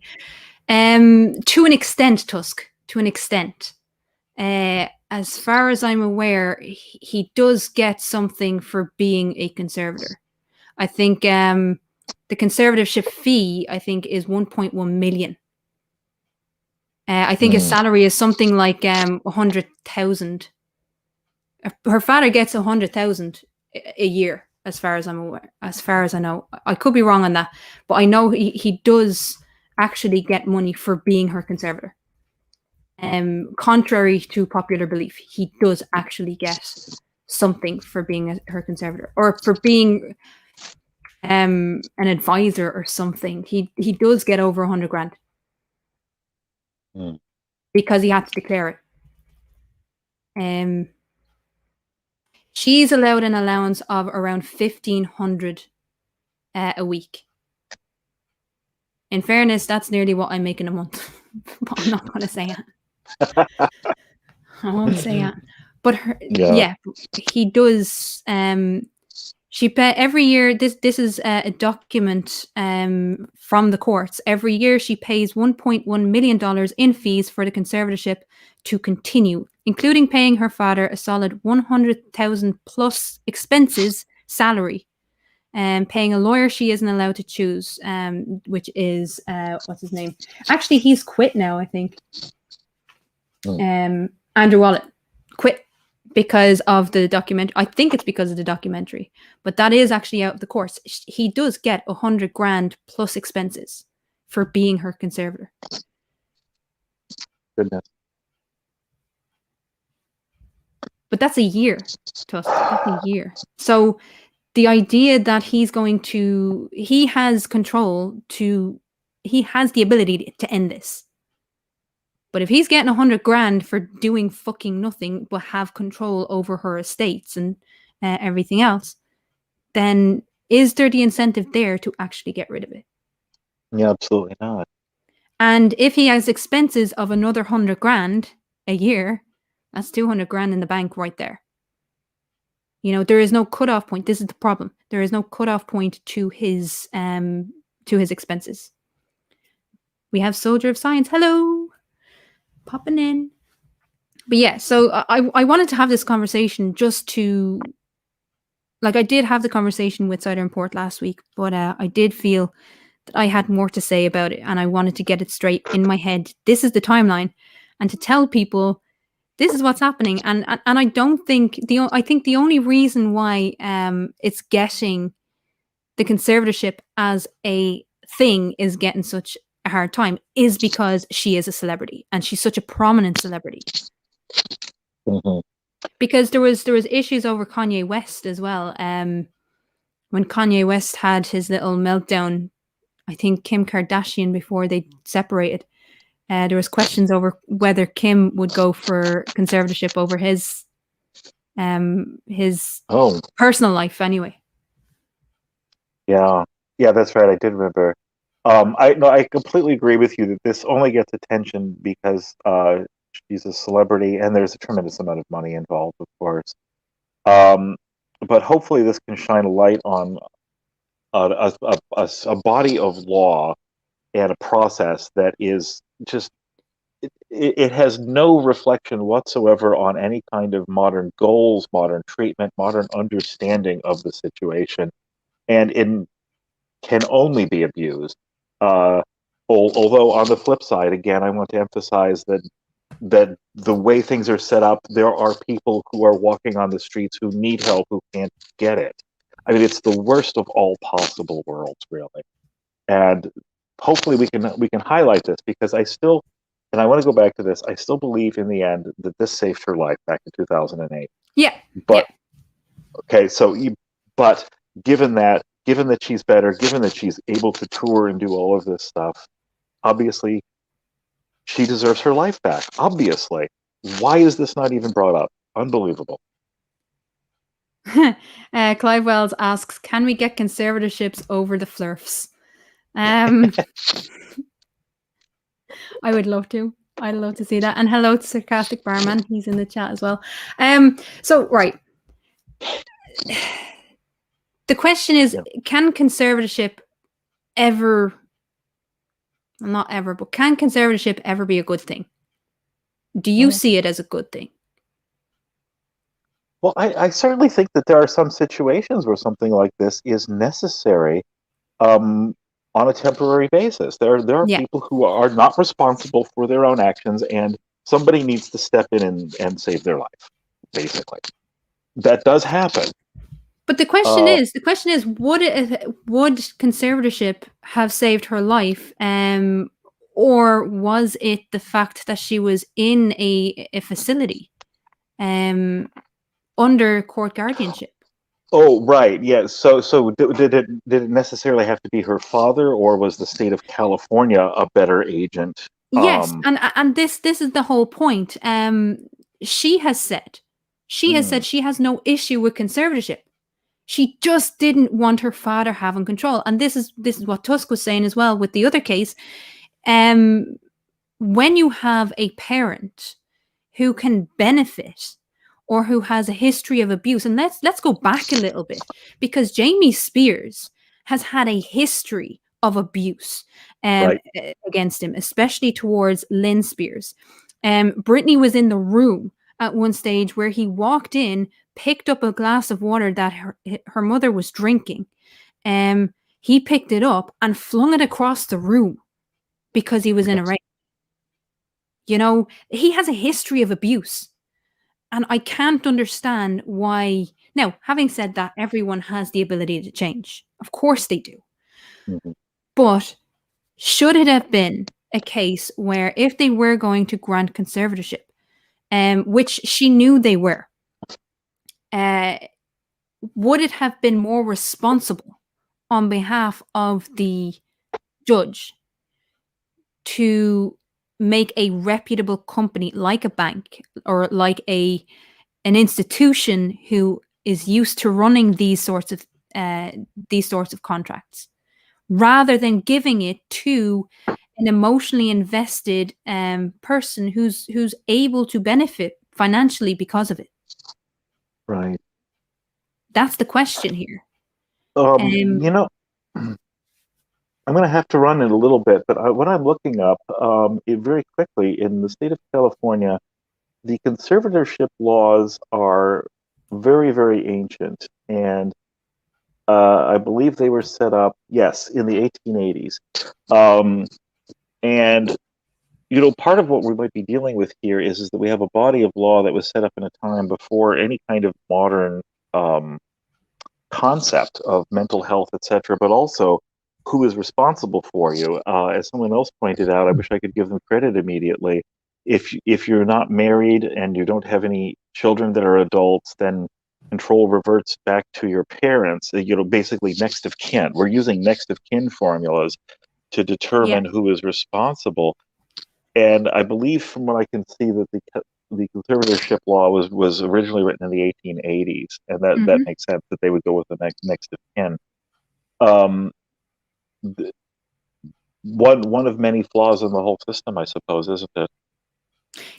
To an extent, Tusk. To an extent. As far as I'm aware, he does get something for being a conservator. I think the conservatorship fee, I think, is 1.1 million. I think his salary is something like 100,000. Her father gets 100,000 a year, as far as I'm aware. As far as I know, I could be wrong on that, but I know he does actually get money for being her conservator. Contrary to popular belief, he does actually get something for being her conservator, or for being an advisor or something. He does get over 100 grand because he had to declare it. She's allowed an allowance of around 1,500 a week. In fairness, that's nearly what I'm making a month. But I'm not going to say it. I won't say it. But he does. She pay every year. This is a document from the courts. Every year, she pays $1.1 million in fees for the conservatorship to continue, including paying her father a solid 100,000 plus expenses salary, and paying a lawyer she isn't allowed to choose, which is what's his name? Actually, he's quit now, I think. Andrew Wallet quit because of the documentary. I think it's because of the documentary, but that is actually out of the course. He does get 100 grand plus expenses for being her conservator. Goodness. But that's a year, Tusk. That's a year. So the idea that he has control he has the ability to end this. But if he's getting 100 grand for doing fucking nothing but have control over her estates and everything else, then is there the incentive there to actually get rid of it? Yeah, absolutely not. And if he has expenses of another 100 grand a year, that's 200 grand in the bank right there. You know, there is no cutoff point. This is the problem. There is no cutoff point to his expenses. We have Soldier of Science. Hello, popping in. But yeah, so I wanted to have this conversation just to, like, I did have the conversation with Cider and Port last week, but I did feel that I had more to say about it, and I wanted to get it straight in my head. This is the timeline, and to tell people this is what's happening. And I don't think I think the only reason why it's getting the conservatorship as a thing is getting such a hard time is because she is a celebrity, and she's such a prominent celebrity. Mm-hmm. Because there was issues over Kanye West as well. When Kanye West had his little meltdown, I think Kim Kardashian, before they separated, there was questions over whether Kim would go for conservatorship over his personal life anyway. Yeah, that's right. I did remember. I completely agree with you that this only gets attention because she's a celebrity and there's a tremendous amount of money involved, of course. But hopefully, this can shine a light on a body of law and a process that is just. It has no reflection whatsoever on any kind of modern goals, modern treatment, modern understanding of the situation, and it can only be abused. Although on the flip side, again, I want to emphasize that the way things are set up, there are people who are walking on the streets who need help who can't get it. I mean, it's the worst of all possible worlds, really. And hopefully we can highlight this because and I want to go back to this. I still believe in the end that this saved her life back in 2008. Yeah. But okay, but given that she's better, given that she's able to tour and do all of this stuff, obviously she deserves her life back. Obviously. Why is this not even brought up? Unbelievable. Clive Wells asks, can we get conservatorships over the flirfs? I would love to. I'd love to see that. And hello to Sarcastic Barman. He's in the chat as well. So, right. The question is, can conservatorship ever, not ever, but can conservatorship ever be a good thing? Do you see it as a good thing? Well, I certainly think that there are some situations where something like this is necessary on a temporary basis. There are people who are not responsible for their own actions, and somebody needs to step in and save their life, basically. That does happen. But the question is, would conservatorship have saved her life, or was it the fact that she was in a facility, under court guardianship? Oh, right, yeah. So did it necessarily have to be her father, or was the state of California a better agent? Yes, and this is the whole point. She has said she has no issue with conservatorship. She just didn't want her father having control. And this is what Tusk was saying as well with the other case. When you have a parent who can benefit or who has a history of abuse, and let's go back a little bit, because Jamie Spears has had a history of abuse against him, especially towards Lynn Spears. Brittany was in the room at one stage where he walked in, picked up a glass of water that her mother was drinking. He picked it up and flung it across the room because he was in a rage. You know, he has a history of abuse. And I can't understand why. Now, having said that, everyone has the ability to change. Of course they do. Mhm. But should it have been a case where if they were going to grant conservatorship, which she knew they were, uh, would it have been more responsible on behalf of the judge to make a reputable company like a bank or like an institution who is used to running these sorts of contracts, rather than giving it to an emotionally invested person who's able to benefit financially because of it? Right. That's the question here. You know, I'm going to have to run it a little bit, but what I'm looking up, very quickly, in the state of California, the conservatorship laws are very, very ancient, and I believe they were set up, yes, in the 1880s. And part of what we might be dealing with here is that we have a body of law that was set up in a time before any kind of modern um, concept of mental health, etc., but also who is responsible for you. As someone else pointed out, I wish I could give them credit immediately. If you're not married and you don't have any children that are adults, then control reverts back to your parents. Basically next of kin. We're using next of kin formulas to Yeah. determine who is responsible. And I believe, from what I can see, that the conservatorship law was originally written in the 1880s, and that makes sense that they would go with the next of kin. Um, one of many flaws in the whole system, I suppose, isn't it?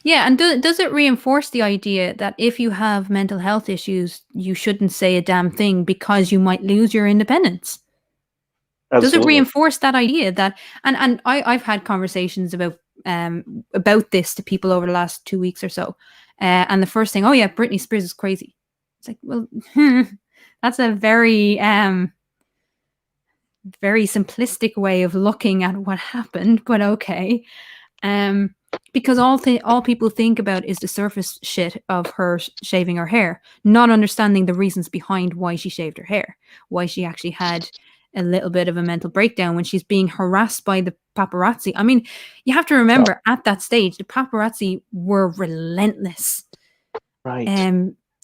Yeah, and does it reinforce the idea that if you have mental health issues, you shouldn't say a damn thing because you might lose your independence? Does it Absolutely. reinforce that idea that, and I've had conversations about this to people over the last 2 weeks or so, and the first thing, oh yeah, Britney Spears is crazy. It's like, well, that's a very simplistic way of looking at what happened, but okay. Because all people think about is the surface shit of her shaving her hair, not understanding the reasons behind why she shaved her hair, why she actually had a little bit of a mental breakdown when she's being harassed by the paparazzi. I mean, you have to remember at that stage, the paparazzi were relentless. Right.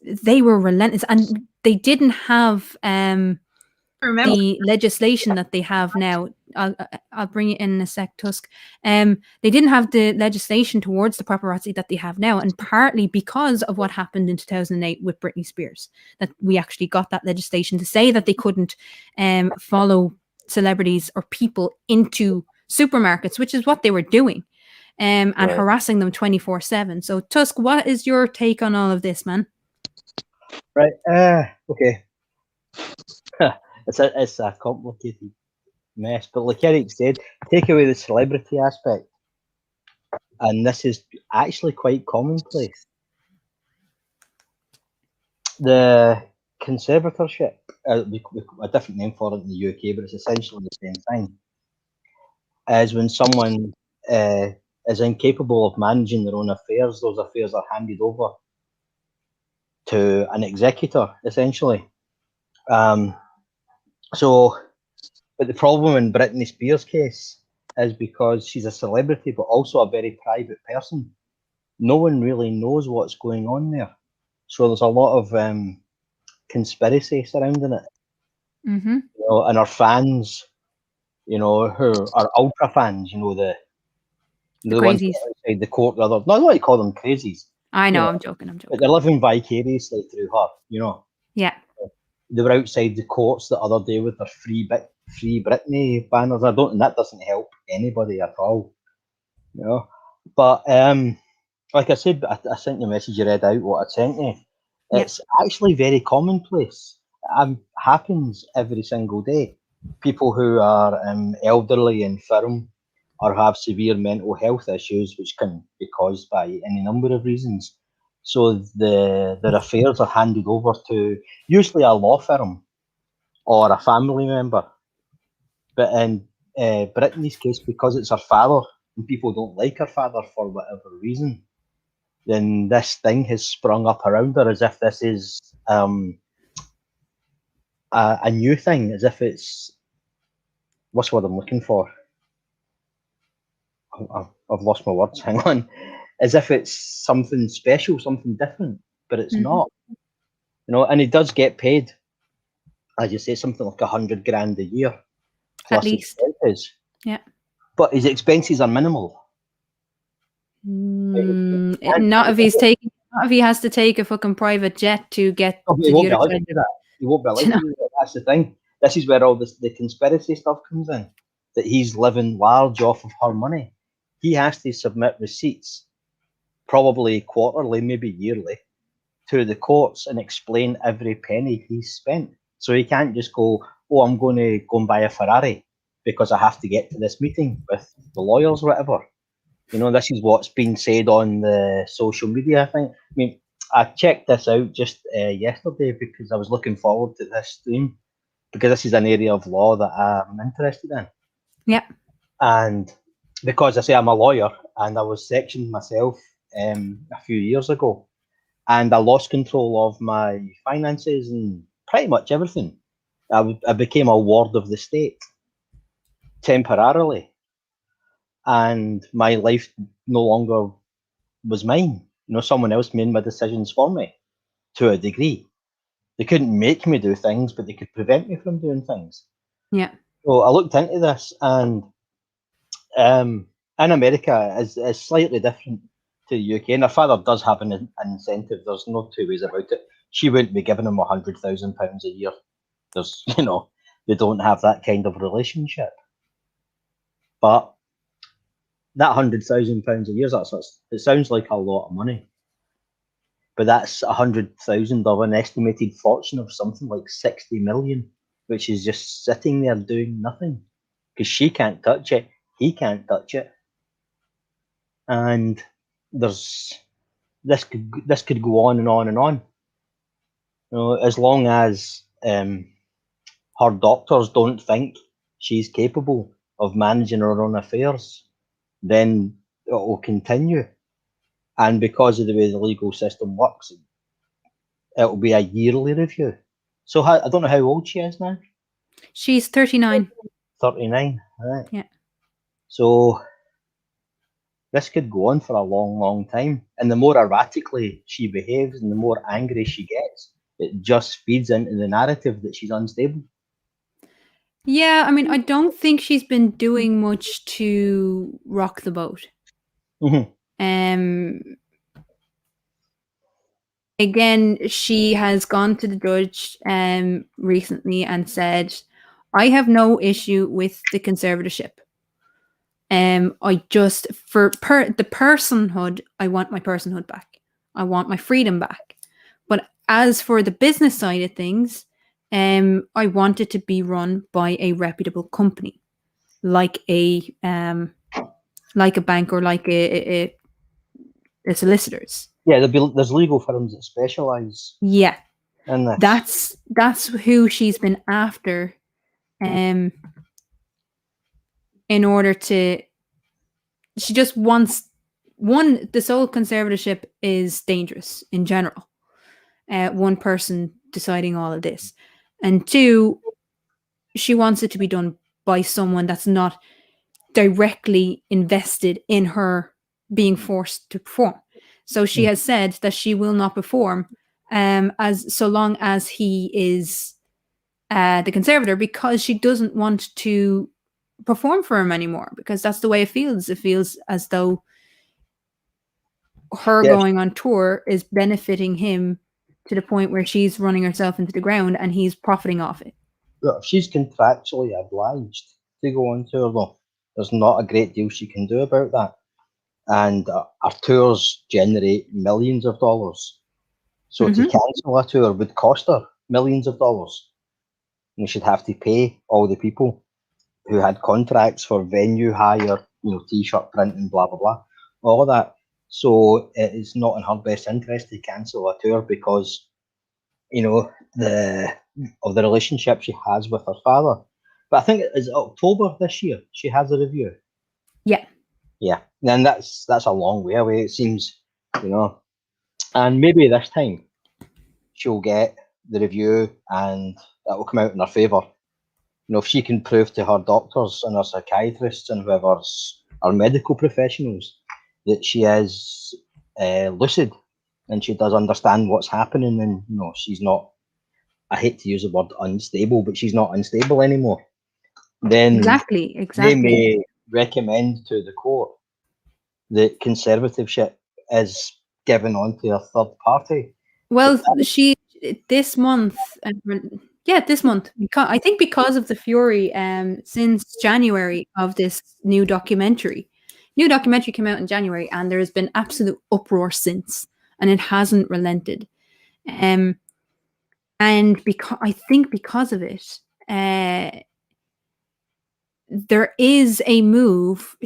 They were relentless, and they didn't have the legislation that they have now. I'll bring it in a sec, Tusk. They didn't have the legislation towards the paparazzi that they have now, and partly because of what happened in 2008 with Britney Spears, that we actually got that legislation to say that they couldn't follow celebrities or people into supermarkets, which is what they were doing, and Right. harassing them 24/7. So, Tusk, what is your take on all of this, man? Right. Okay. It's a complicated mess, but like Eric said, take away the celebrity aspect, and this is actually quite commonplace. The conservatorship, a different name for it in the UK, but it's essentially the same thing, is when someone is incapable of managing their own affairs. Those affairs are handed over to an executor, essentially. But the problem in Britney Spears' case is because she's a celebrity, but also a very private person. No one really knows what's going on there. So there's a lot of conspiracy surrounding it. Mm-hmm. And our fans, who are ultra fans, the ones crazies. outside the court, rather. No, I don't want to call them crazies. I know, I'm joking. But they're living vicariously through her, Yeah. They were outside the courts the other day with their free Britney banners. And that doesn't help anybody at all, But like I said, I sent you a message. You read out what I sent you. It's actually very commonplace. It happens every single day. People who are elderly, infirm, or have severe mental health issues, which can be caused by any number of reasons. So their affairs are handed over to usually a law firm or a family member. But in Brittany's case, because it's her father, and people don't like her father for whatever reason, then this thing has sprung up around her as if this is a new thing, as if it's, what's what I'm looking for? I've lost my words. Hang on. As if it's something special, something different, but it's not. And he does get paid, as you say, something like $100,000 a year plus At least. expenses. Yeah. But his expenses are minimal. Not if he has to take a fucking private jet to get Oh, to he the won't be other allowed side. to do that. He won't be allowed to do that. That's the thing. This is where all the conspiracy stuff comes in. That he's living large off of her money. He has to submit receipts, probably quarterly, maybe yearly, to the courts and explain every penny he's spent. So he can't just go, oh, I'm going to go and buy a Ferrari because I have to get to this meeting with the lawyers or whatever. This is what's been said on the social media, I think. I mean, I checked this out just yesterday because I was looking forward to this stream, because this is an area of law that I'm interested in. Yeah. And because I say I'm a lawyer, and I was sectioned myself a few years ago, and I lost control of my finances and pretty much everything. I became a ward of the state temporarily, and my life no longer was mine. Someone else made my decisions for me to a degree. They couldn't make me do things, but they could prevent me from doing things. Yeah. So I looked into this, and in America is slightly different to the UK. And her father does have an incentive. There's no two ways about it. She wouldn't be giving him £100,000 a year. There's, they don't have that kind of relationship. But that £100,000 a year, it sounds like a lot of money. But that's 100,000 of an estimated fortune of something like 60 million, which is just sitting there doing nothing. Because she can't touch it, he can't touch it. And this could go on and on and on. As long as her doctors don't think she's capable of managing her own affairs, then it will continue. And because of the way the legal system works, it will be a yearly review. So I don't know how old she is now. She's 39. 39, right? Yeah. So this could go on for a long, long time. And the more erratically she behaves and the more angry she gets, it just feeds into the narrative that she's unstable. Yeah, I mean, I don't think she's been doing much to rock the boat. Mm-hmm. Again, she has gone to the judge recently and said, I have no issue with the conservatorship. I just, for the personhood, I want my personhood back. I want my freedom back. But as for the business side of things, I want it to be run by a reputable company, like a bank or like a solicitor's. Yeah, there's legal firms that specialise. Yeah, in this. That's who she's been after, in order to. She just wants the sole conservatorship is dangerous in general. One person deciding all of this, and two, she wants it to be done by someone that's not directly invested in her being forced to perform. So she has said that she will not perform as so long as he is the conservator, because she doesn't want to perform for him anymore, because that's the way it feels. It feels as though her going on tour is benefiting him to the point where she's running herself into the ground and he's profiting off it. If she's contractually obliged to go on tour, though, there's not a great deal she can do about that. And our tours generate millions of dollars. So to cancel a tour would cost her millions of dollars. And she'd have to pay all the people who had contracts for venue hire, t-shirt printing, blah, blah, blah, all of that. So it is not in her best interest to cancel a tour because, of the relationship she has with her father. But I think it is October this year she has a review. Yeah. Yeah, and that's a long way away. It seems you know. And maybe this time she'll get the review and that will come out in her favour. You know, if she can prove to her doctors and her psychiatrists and whoever's our medical professionals that she is lucid and she does understand what's happening, and you know, she's not, I hate to use the word unstable, but she's not unstable anymore, then Exactly. they may recommend to the court that conservatorship is given on to a third party. Well, she this month, this month, because I think because of the fury, since January of this new documentary came out in January, and there has been absolute uproar since, and it hasn't relented. And because of it, there is a move.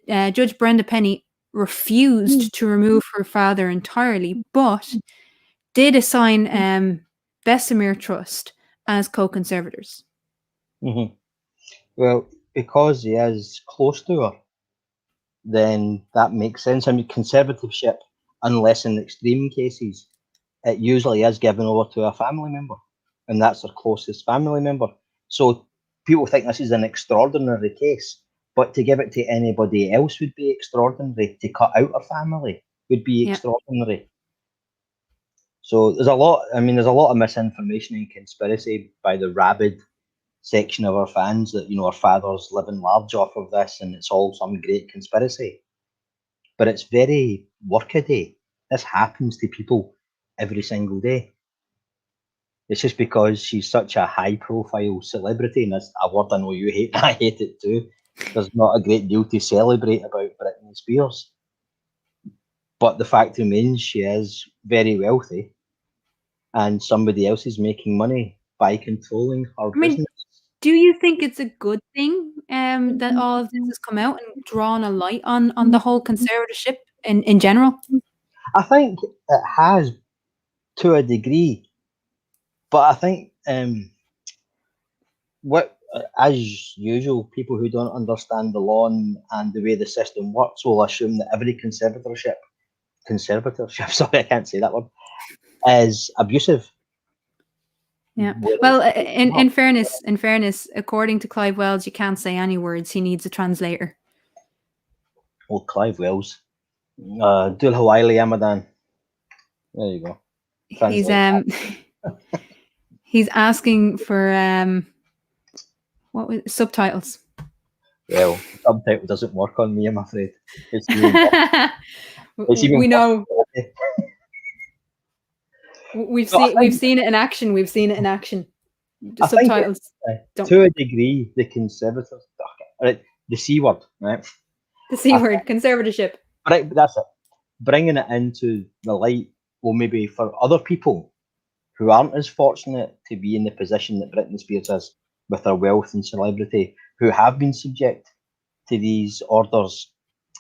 Judge Brenda Penny refused to remove her father entirely, but did assign Bessemer Trust as co-conservators. Mm-hmm. Well, because he is close to her, then that makes sense. I mean, conservatorship, unless in extreme cases, it usually is given over to a family member, and that's their closest family member. So people think this is an extraordinary case, but to give it to anybody else would be extraordinary. To cut out a family would be extraordinary. So there's a lot. I mean, there's a lot of misinformation and conspiracy by the rabid section of our fans that, you know, our fathers living large off of this and it's all some great conspiracy. But it's very workaday. This happens to people every single day. It's just because she's such a high profile celebrity, and that's a word I know you hate, and I hate it too. There's not a great deal to celebrate about Britney Spears. But the fact remains she is very wealthy, and somebody else is making money by controlling her business. Do you think it's a good thing that all of this has come out and drawn a light on the whole conservatorship in general? I think it has, to a degree, but I think as usual, people who don't understand the law and the way the system works will assume that every conservatorship, sorry, I can't say that word, is abusive. Yeah. Well, in fairness, according to Clive Wells, you can't say any words. He needs a translator. Oh, Clive Wells. Dul Hawaii Amadan. There you go. He's asking for what was subtitles. Well, subtitle doesn't work on me, I'm afraid. We know. We've seen it in action. We've seen it in action. The subtitles. To a degree, the conservators, right? The C word, right? The C word, conservatorship. Right, that's it. Bringing it into the light, well, maybe for other people who aren't as fortunate to be in the position that Britney Spears is, with her wealth and celebrity, who have been subject to these orders,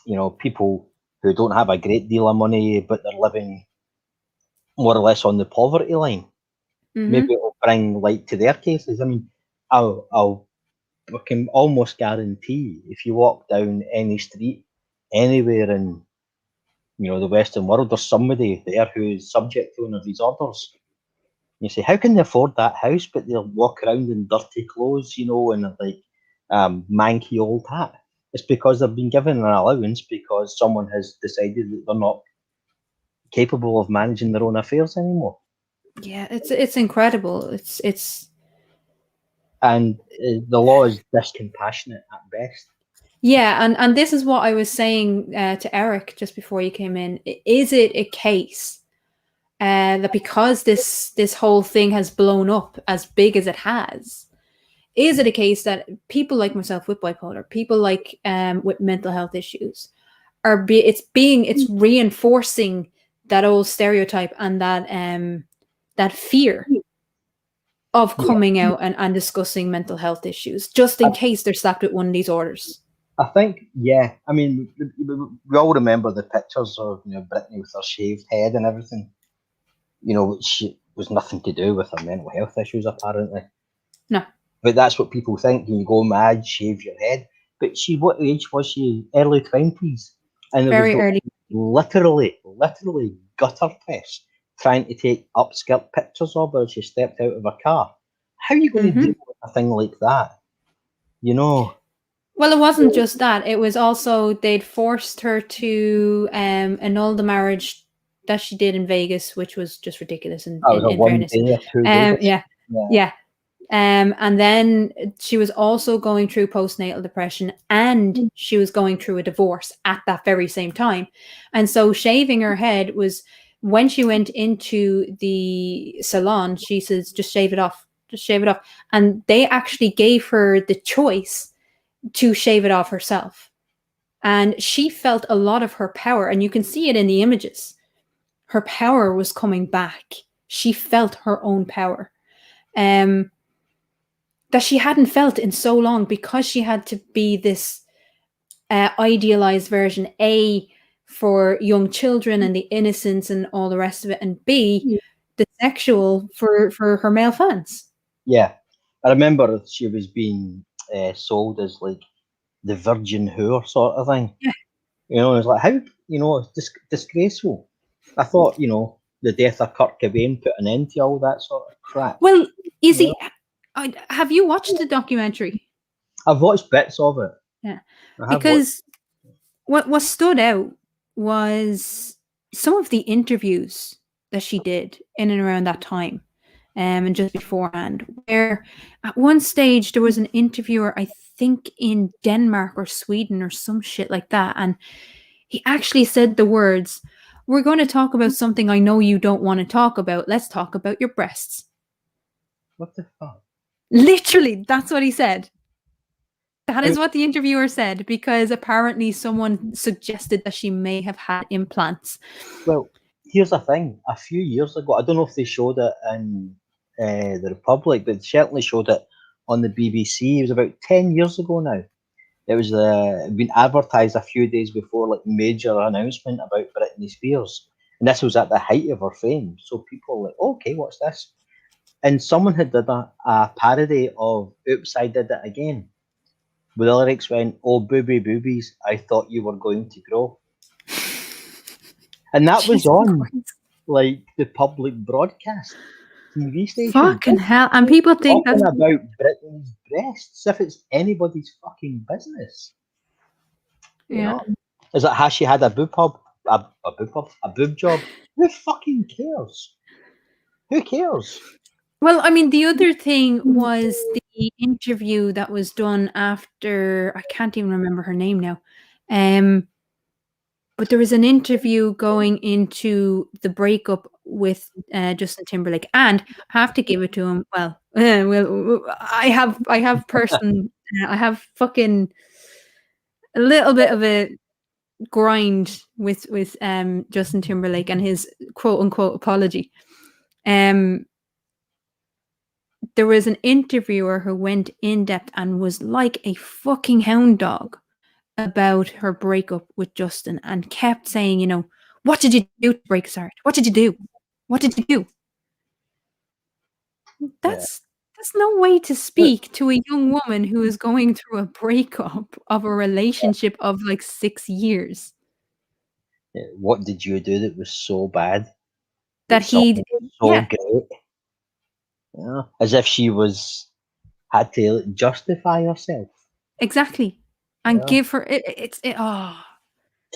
you know, people who don't have a great deal of money, but they're living more or less on the poverty line. Mm-hmm. Maybe it'll bring light to their cases. I mean, I can almost guarantee if you walk down any street anywhere in, you know, the Western world, there's somebody there who's subject to one of these orders. You say, how can they afford that house? But they'll walk around in dirty clothes, you know, and like manky old hat. It's because they've been given an allowance because someone has decided that they're not capable of managing their own affairs anymore. Yeah, it's incredible. It's and the law is discompassionate at best. Yeah, and this is what I was saying to Eric just before you came in. Is it a case that because this whole thing has blown up as big as it has, is it a case that people like myself with bipolar, people like with mental health issues, it's reinforcing that old stereotype and that fear of coming out and discussing mental health issues, just in case they're slapped with one of these orders? I think, yeah. I mean, we all remember the pictures of, you know, Britney with her shaved head and everything. You know, which was nothing to do with her mental health issues, apparently. No. But that's what people think. You go mad, shave your head. But what age was she? Early 20s. And Very early. literally gutter piss, trying to take upskirt pictures of her as she stepped out of her car. How are you going to deal with a thing like that? You know? Well, it wasn't just that. It was also they'd forced her to annul the marriage that she did in Vegas, which was just ridiculous. In fairness, day or 2 days. yeah. And then she was also going through postnatal depression, and she was going through a divorce at that very same time. And so shaving her head was, when she went into the salon, she says, just shave it off. Just shave it off. And they actually gave her the choice to shave it off herself. And she felt a lot of her power, and you can see it in the images. Her power was coming back. She felt her own power. That she hadn't felt in so long, because she had to be this idealized version, A, for young children and the innocence and all the rest of it, and B, the sexual for her male fans. Yeah. I remember she was being sold as like the virgin whore sort of thing. Yeah. You know, it's like, how, you know, it's disgraceful. I thought, you know, the death of Kurt Cobain put an end to all that sort of crap. Well, you see, have you watched the documentary? I've watched bits of it. Yeah. Because what stood out was some of the interviews that she did in and around that time, and just beforehand, where at one stage there was an interviewer, I think in Denmark or Sweden or some shit like that, and he actually said the words, "We're going to talk about something I know you don't want to talk about. Let's talk about your breasts." What the fuck? Literally, that's what he said. That is what the interviewer said, because apparently someone suggested that she may have had implants. Well, here's the thing. A few years ago, I don't know if they showed it in the Republic, but they certainly showed it on the BBC. It was about 10 years ago now. It was been advertised a few days before, like, major announcement about Britney Spears. And this was at the height of her fame. So people were like, okay, what's this? And someone had done a parody of Oops, I Did It Again. With the lyrics went, "Oh, booby boobies, I thought you were going to grow." And that was on, like, the public broadcast TV station. Fucking hell. And people think that's about Britney's breasts, if it's anybody's fucking business. You know? Is it, has she had a boob job? Who fucking cares? Who cares? Well, I mean, the other thing was the interview that was done after, I can't even remember her name now. But there was an interview going into the breakup with Justin Timberlake, and I have to give it to him. Well, I have fucking a little bit of a grind with Justin Timberlake and his quote unquote apology. There was an interviewer who went in depth and was like a fucking hound dog about her breakup with Justin, and kept saying, you know, what did you do to break his heart? What did you do? What did you do? That's no way to speak to a young woman who is going through a breakup of a relationship of like 6 years. What did you do that was so bad? That he great. Yeah. As if she had to justify herself. Exactly. And give her Can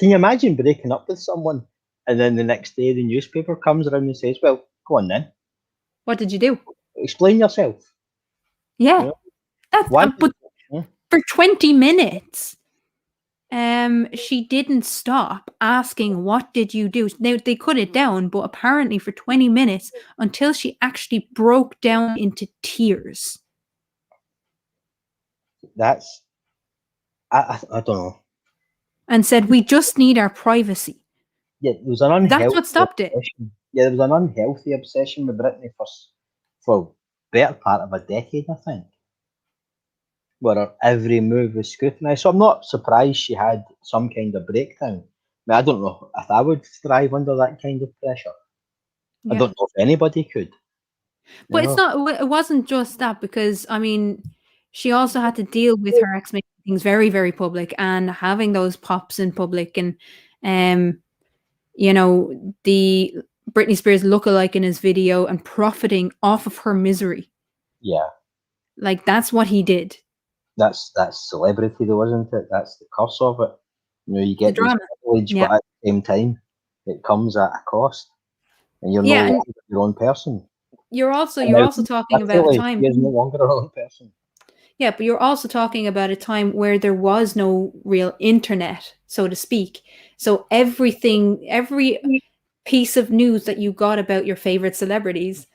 you imagine breaking up with someone and then the next day the newspaper comes around and says, well, go on then. What did you do? Explain yourself. Yeah. You know? But for 20 minutes, she didn't stop asking, what did you do? They cut it down, but apparently for 20 minutes, until she actually broke down into tears. That's, I don't know. And said, we just need our privacy. Yeah, there was an unhealthy That's what stopped obsession. It. Yeah, there was an unhealthy obsession with Britney for better part of a decade, I think. Where her every move was scrutinised. So I'm not surprised she had some kind of breakdown. I mean, I don't know if I would thrive under that kind of pressure. Yeah. I don't know if anybody could. But it wasn't just that, because, I mean, she also had to deal with her ex making things very, very public and having those pops in public. And you know, the Britney Spears lookalike in his video and profiting off of her misery. Yeah, Like, that's what he did. that's celebrity though, isn't it? That's the curse of it. You know, you The get this drama. privilege, Yeah. but at the same time, it comes at a cost, and you're Yeah, no and longer your own person. you're also And now, talking about a literally, time. he is no longer her own person. Yeah, but you're also talking about a time where there was no real internet, so to speak. So every piece of news that you got about your favorite celebrities,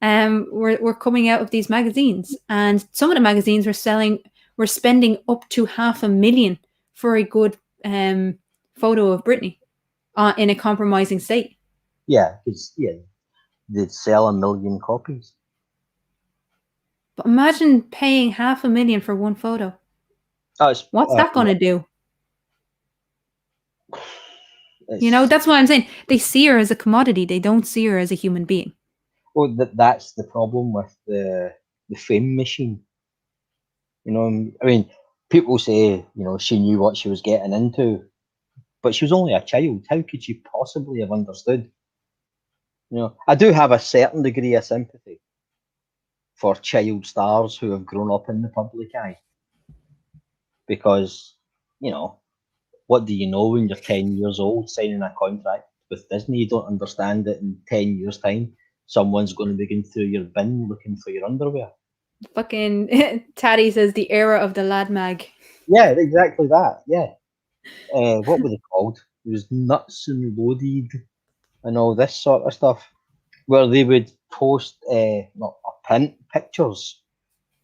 were coming out of these magazines, and some of the magazines were spending up to $500,000 for a good photo of Britney, in a compromising state. Yeah, because they'd sell 1 million copies. But imagine paying $500,000 for one photo. What's that going to do? You know, that's why I'm saying they see her as a commodity. They don't see her as a human being. Well, that's the problem with the fame machine. You know, I mean, people say, you know, she knew what she was getting into, but she was only a child. How could she possibly have understood? You know, I do have a certain degree of sympathy for child stars who have grown up in the public eye, because, you know, what do you know when you're 10 years old signing a contract with Disney? You don't understand that in 10 years' time, someone's going to begin through your bin looking for your underwear. Fucking Tatty says the era of the lad mag. Yeah, exactly that. Yeah. What were they called? It was Nuts and Loaded and all this sort of stuff, where they would post not print pictures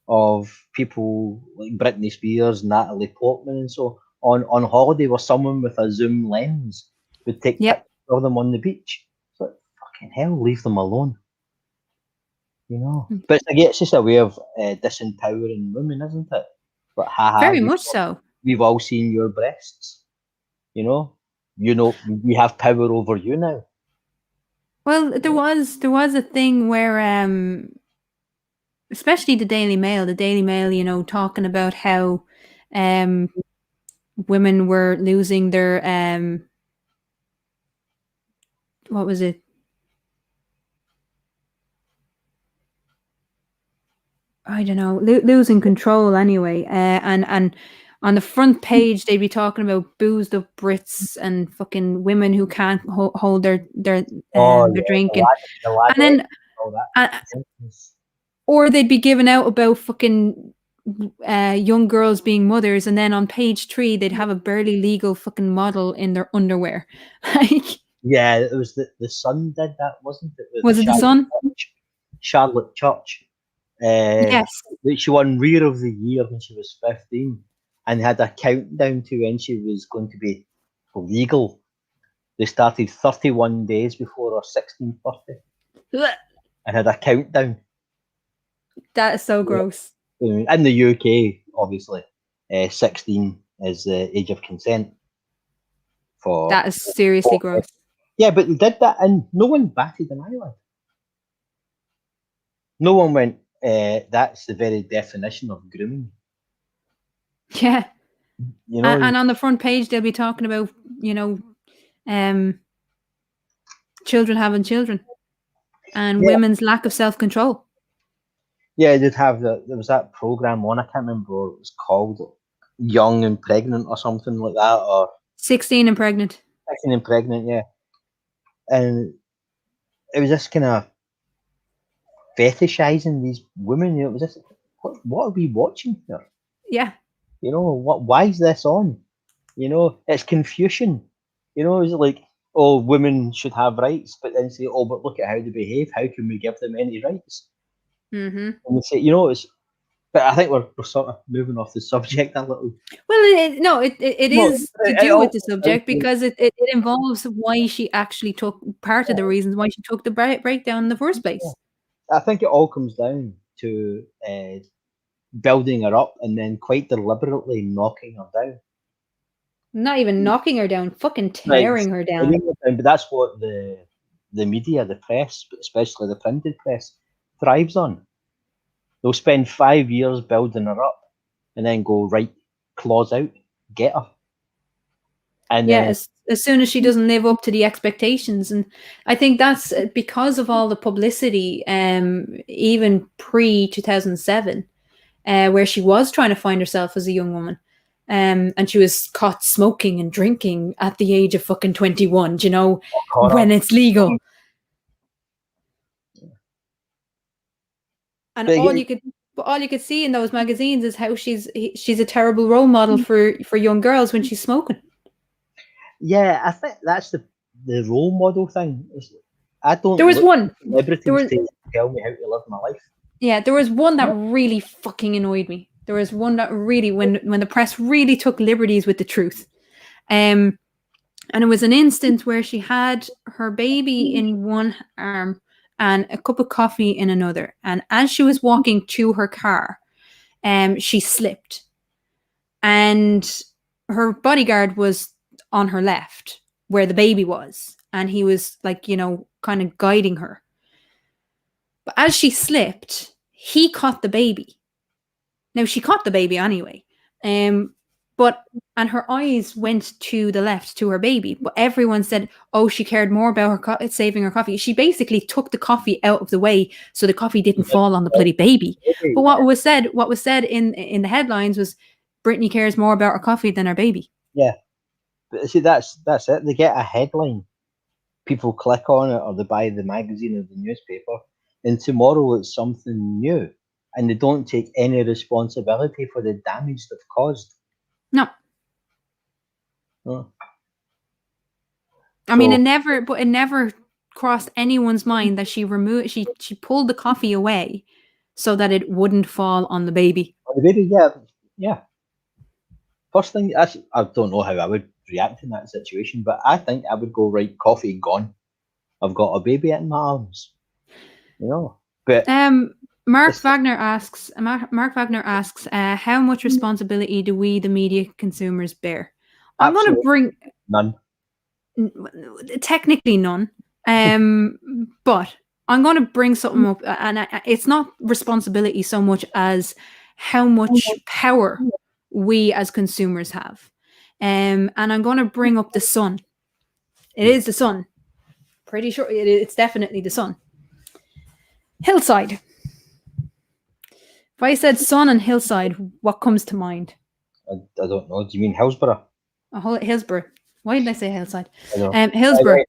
of people like Britney Spears, Natalie Portman, and so on holiday, where someone with a zoom lens would take Yep. pictures of them on the beach. So fucking hell, leave them alone. You know. But it's just a way of disempowering women, isn't it? But Very much so. We've all seen your breasts. You know, we have power over you now. Well, there was a thing where especially the Daily Mail, you know, talking about how women were losing their what was it? I don't know, losing control anyway. And on the front page they'd be talking about boozed up Brits and fucking women who can't hold their drink, and then all that. or they'd be giving out about fucking young girls being mothers, and then on page 3 they'd have a barely legal fucking model in their underwear. Like, yeah, it was the Sun did that, wasn't it? was it the Sun? Charlotte Church. Yes. She won Rear of the Year when she was 15, and had a countdown to when she was going to be legal. They started 31 days before her 16th birthday, and had a countdown. That is so gross. In the UK, obviously, 16 is the age of consent. That is seriously gross. Yeah, but they did that, and no one batted an eyelid. No one went, that's the very definition of grooming. Yeah. You know, and on the front page they'll be talking about, you know, children having children and women's lack of self-control. Yeah, they'd have there was that program on, I can't remember what it was called, Young and Pregnant or something like that, or 16 and pregnant. 16 and Pregnant, yeah. And it was just kind of fetishizing these women. You know, it was just, what are we watching here? Yeah. You know, why is this on? You know, it's Confucian. You know, it's like, oh, women should have rights, but then say, oh, but look at how they behave. How can we give them any rights? Mm-hmm. And they say, you know, but I think we're sort of moving off the subject a little. Well, it is to do with the subject, because it involves why she actually took part of the reasons why she took the breakdown in the first place. I think it all comes down to building her up and then quite deliberately knocking her down. Not even knocking her down, fucking tearing her down. But that's what the media, the press, especially the printed press, thrives on. They'll spend 5 years building her up and then go, right, claws out, get her. And Yeah, as soon as she doesn't live up to the expectations. And I think that's because of all the publicity, even pre 2007, where she was trying to find herself as a young woman. And she was caught smoking and drinking at the age of fucking 21, you know, when it's legal. And But all you could see in those magazines is how she's a terrible role model for young girls when she's smoking. yeah, I think that's the role model thing. I don't. There was look one. for celebrities There was, to tell me how to live my life. yeah, there was one that really fucking annoyed me. There was one that really, when the press really took liberties with the truth, and it was an instance where she had her baby in one arm and a cup of coffee in another, and as she was walking to her car, she slipped, and her bodyguard was on her left where the baby was, and he was like, you know, kind of guiding her. But as she slipped, he caught the baby. Now she caught the baby anyway, and her eyes went to the left to her baby. But everyone said, "Oh, she cared more about her saving her coffee." She basically took the coffee out of the way so the coffee didn't fall on the bloody baby. But what was said in the headlines was, "Brittany cares more about her coffee than her baby." Yeah, but see, that's it. They get a headline, people click on it, or they buy the magazine or the newspaper, and tomorrow it's something new, and they don't take any responsibility for the damage they've caused. No. Oh. I mean, it never crossed anyone's mind that she pulled the coffee away so that it wouldn't fall on the baby. The baby, yeah. First thing, I don't know how I would react in that situation, but I think I would go, right, coffee gone. I've got a baby in my arms, you know. But Mark Wagner asks, how much responsibility do we, the media consumers, bear? I'm going to bring none. Technically none, but I'm going to bring something up, and it's not responsibility so much as how much power we as consumers have. And I'm going to bring up the sun. It is the sun. Pretty sure it's definitely the sun. Hillside. If I said sun and hillside, what comes to mind? I don't know. Do you mean Hillsborough? Hillsborough. Why did I say hillside? I Hillsborough.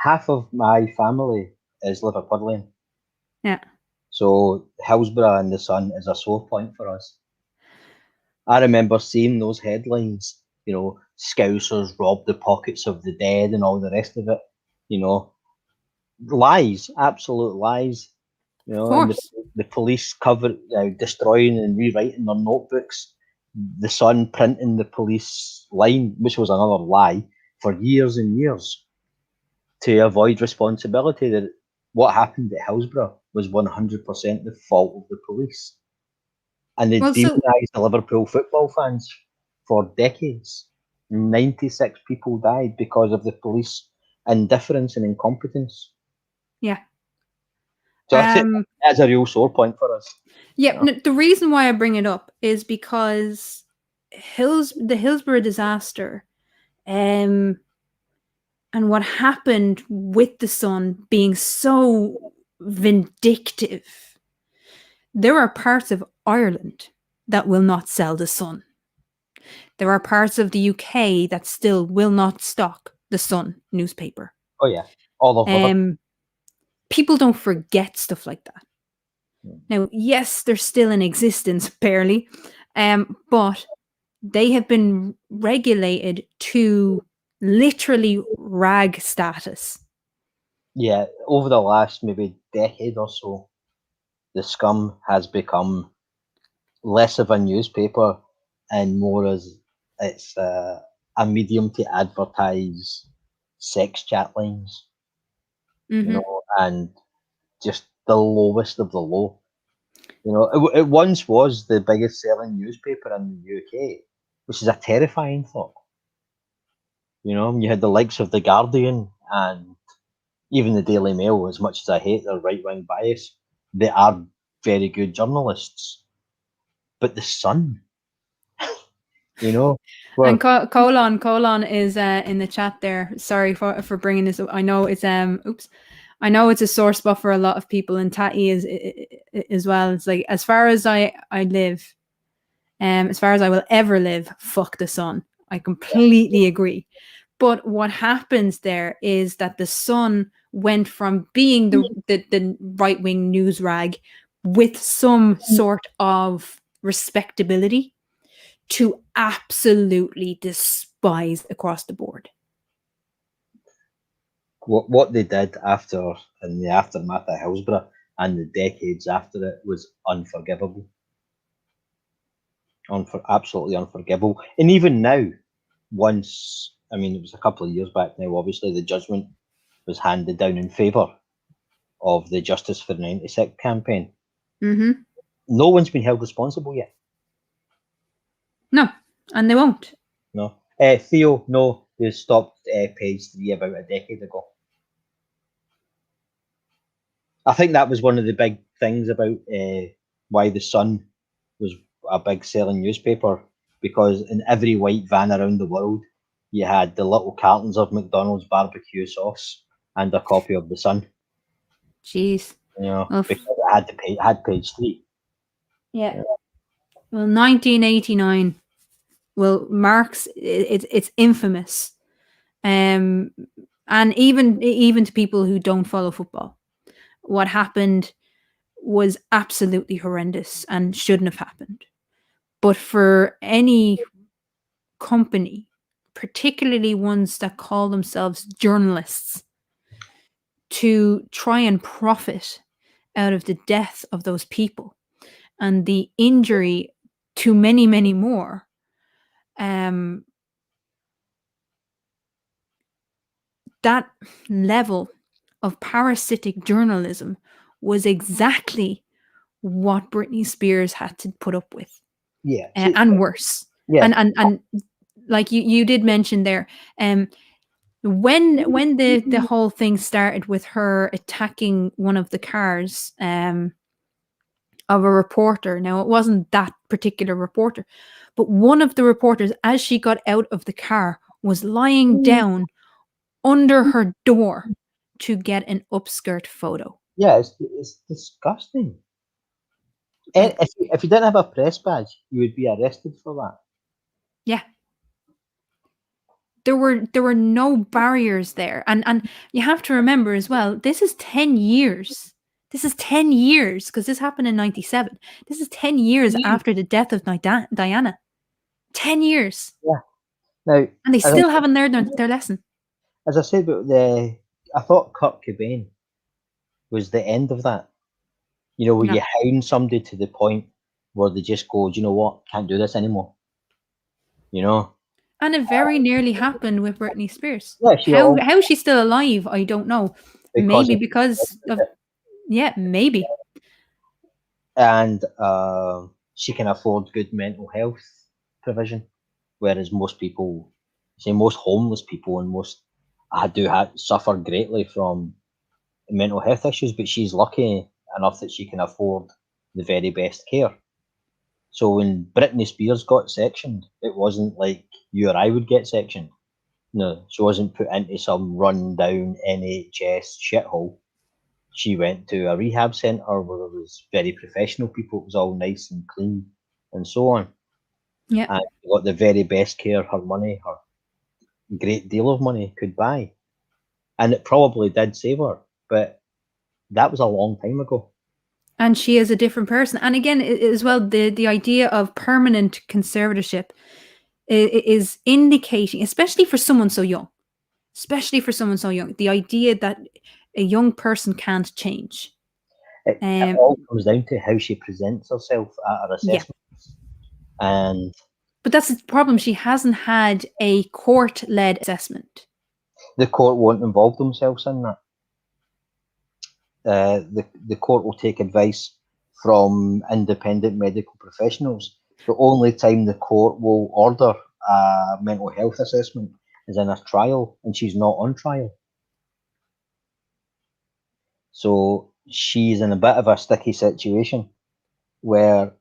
Half of my family is Liverpudlian. Yeah. So Hillsborough and the sun is a sore point for us. I remember seeing those headlines, you know, Scousers rob the pockets of the dead and all the rest of it. You know, lies, absolute lies. You know, and the police destroying and rewriting their notebooks. The Sun printing the police line, which was another lie, for years and years to avoid responsibility. That what happened at Hillsborough was 100% the fault of the police. And they demonised the Liverpool football fans for decades. 96 people died because of the police indifference and incompetence. Yeah. So that's a real sore point for us. Yeah, you know? The reason why I bring it up is because the Hillsborough disaster, and what happened with the Sun being so vindictive. There are parts of Ireland that will not sell the Sun. There are parts of the UK that still will not stock the Sun newspaper. Oh yeah, all of them. People don't forget stuff like that. Now, yes, they're still in existence, barely, but they have been regulated to literally rag status. Yeah, over the last maybe decade or so, the Scum has become less of a newspaper and more as it's a medium to advertise sex chat lines, you know, and just the lowest of the low. You know, it once was the biggest selling newspaper in the UK, which is a terrifying thought. You know, you had the likes of The Guardian and even the Daily Mail. As much as I hate their right-wing bias, they are very good journalists. But the Sun, you know. And Well, colon is in the chat there. Sorry for bringing this up. I know it's I know it's a sore spot for a lot of people, and Tatty is as well. It's like, as far as I live, as far as I will ever live, fuck the sun. I completely agree. But what happens there is that the Sun went from being the right wing news rag with some sort of respectability to absolutely despise across the board. what they did after, in the aftermath of Hillsborough and the decades after it, was unforgivable. Absolutely unforgivable. And even now, once, I mean, it was a couple of years back now, obviously, the judgment was handed down in favour of the Justice for 96 campaign. Mm-hmm. No one's been held responsible yet. No, and they won't. No. Theo, no, they stopped page 3 about a decade ago. I think that was one of the big things about why the Sun was a big selling newspaper, because in every white van around the world, you had the little cartons of McDonald's barbecue sauce and a copy of the Sun. Jeez. You know, Well, because it had page 3. yeah. Well, 1989. Well, marks it's infamous, and even to people who don't follow football, what happened was absolutely horrendous and shouldn't have happened. But for any company, particularly ones that call themselves journalists, to try and profit out of the death of those people and the injury to many, many more, that level of parasitic journalism was exactly what Britney Spears had to put up with. Yeah. And worse. Yeah. And like you did mention there, when the whole thing started with her attacking one of the cars of a reporter. Now, it wasn't that particular reporter, but one of the reporters, as she got out of the car, was lying down under her door to get an upskirt photo. Yeah, it's disgusting. Like, If you didn't have a press badge, you would be arrested for that. yeah. There were no barriers there. And you have to remember as well, this is 10 years. This is 10 years, because this happened in 97. This is 10 years after the death of Diana. 10 years. Yeah. Now, And they still haven't learned their lesson. as I said about I thought Kurt Cobain was the end of that. You know, where you hound somebody to the point where they just go, do you know what, can't do this anymore. You know? And it very nearly happened with Britney Spears. Yeah, how she's still alive, I don't know. Maybe because of, yeah, maybe. And she can afford good mental health provision, whereas most people, say most homeless people and most suffer greatly from mental health issues, but she's lucky enough that she can afford the very best care. So when Britney Spears got sectioned, it wasn't like you or I would get sectioned. No, she wasn't put into some run-down NHS shithole. She went to a rehab centre where there was very professional people. It was all nice and clean and so on. Yeah. And she got the very best care her great deal of money could buy. And it probably did save her, but that was a long time ago. And she is a different person. And again, as well, the idea of permanent conservatorship is indicating, especially for someone so young, the idea that a young person can't change. It all comes down to how she presents herself at her assessments. Yeah. But that's the problem. She hasn't had a court-led assessment. The court won't involve themselves in that. The court will take advice from independent medical professionals. The only time the court will order a mental health assessment is in a trial, and she's not on trial. So she's in a bit of a sticky situation where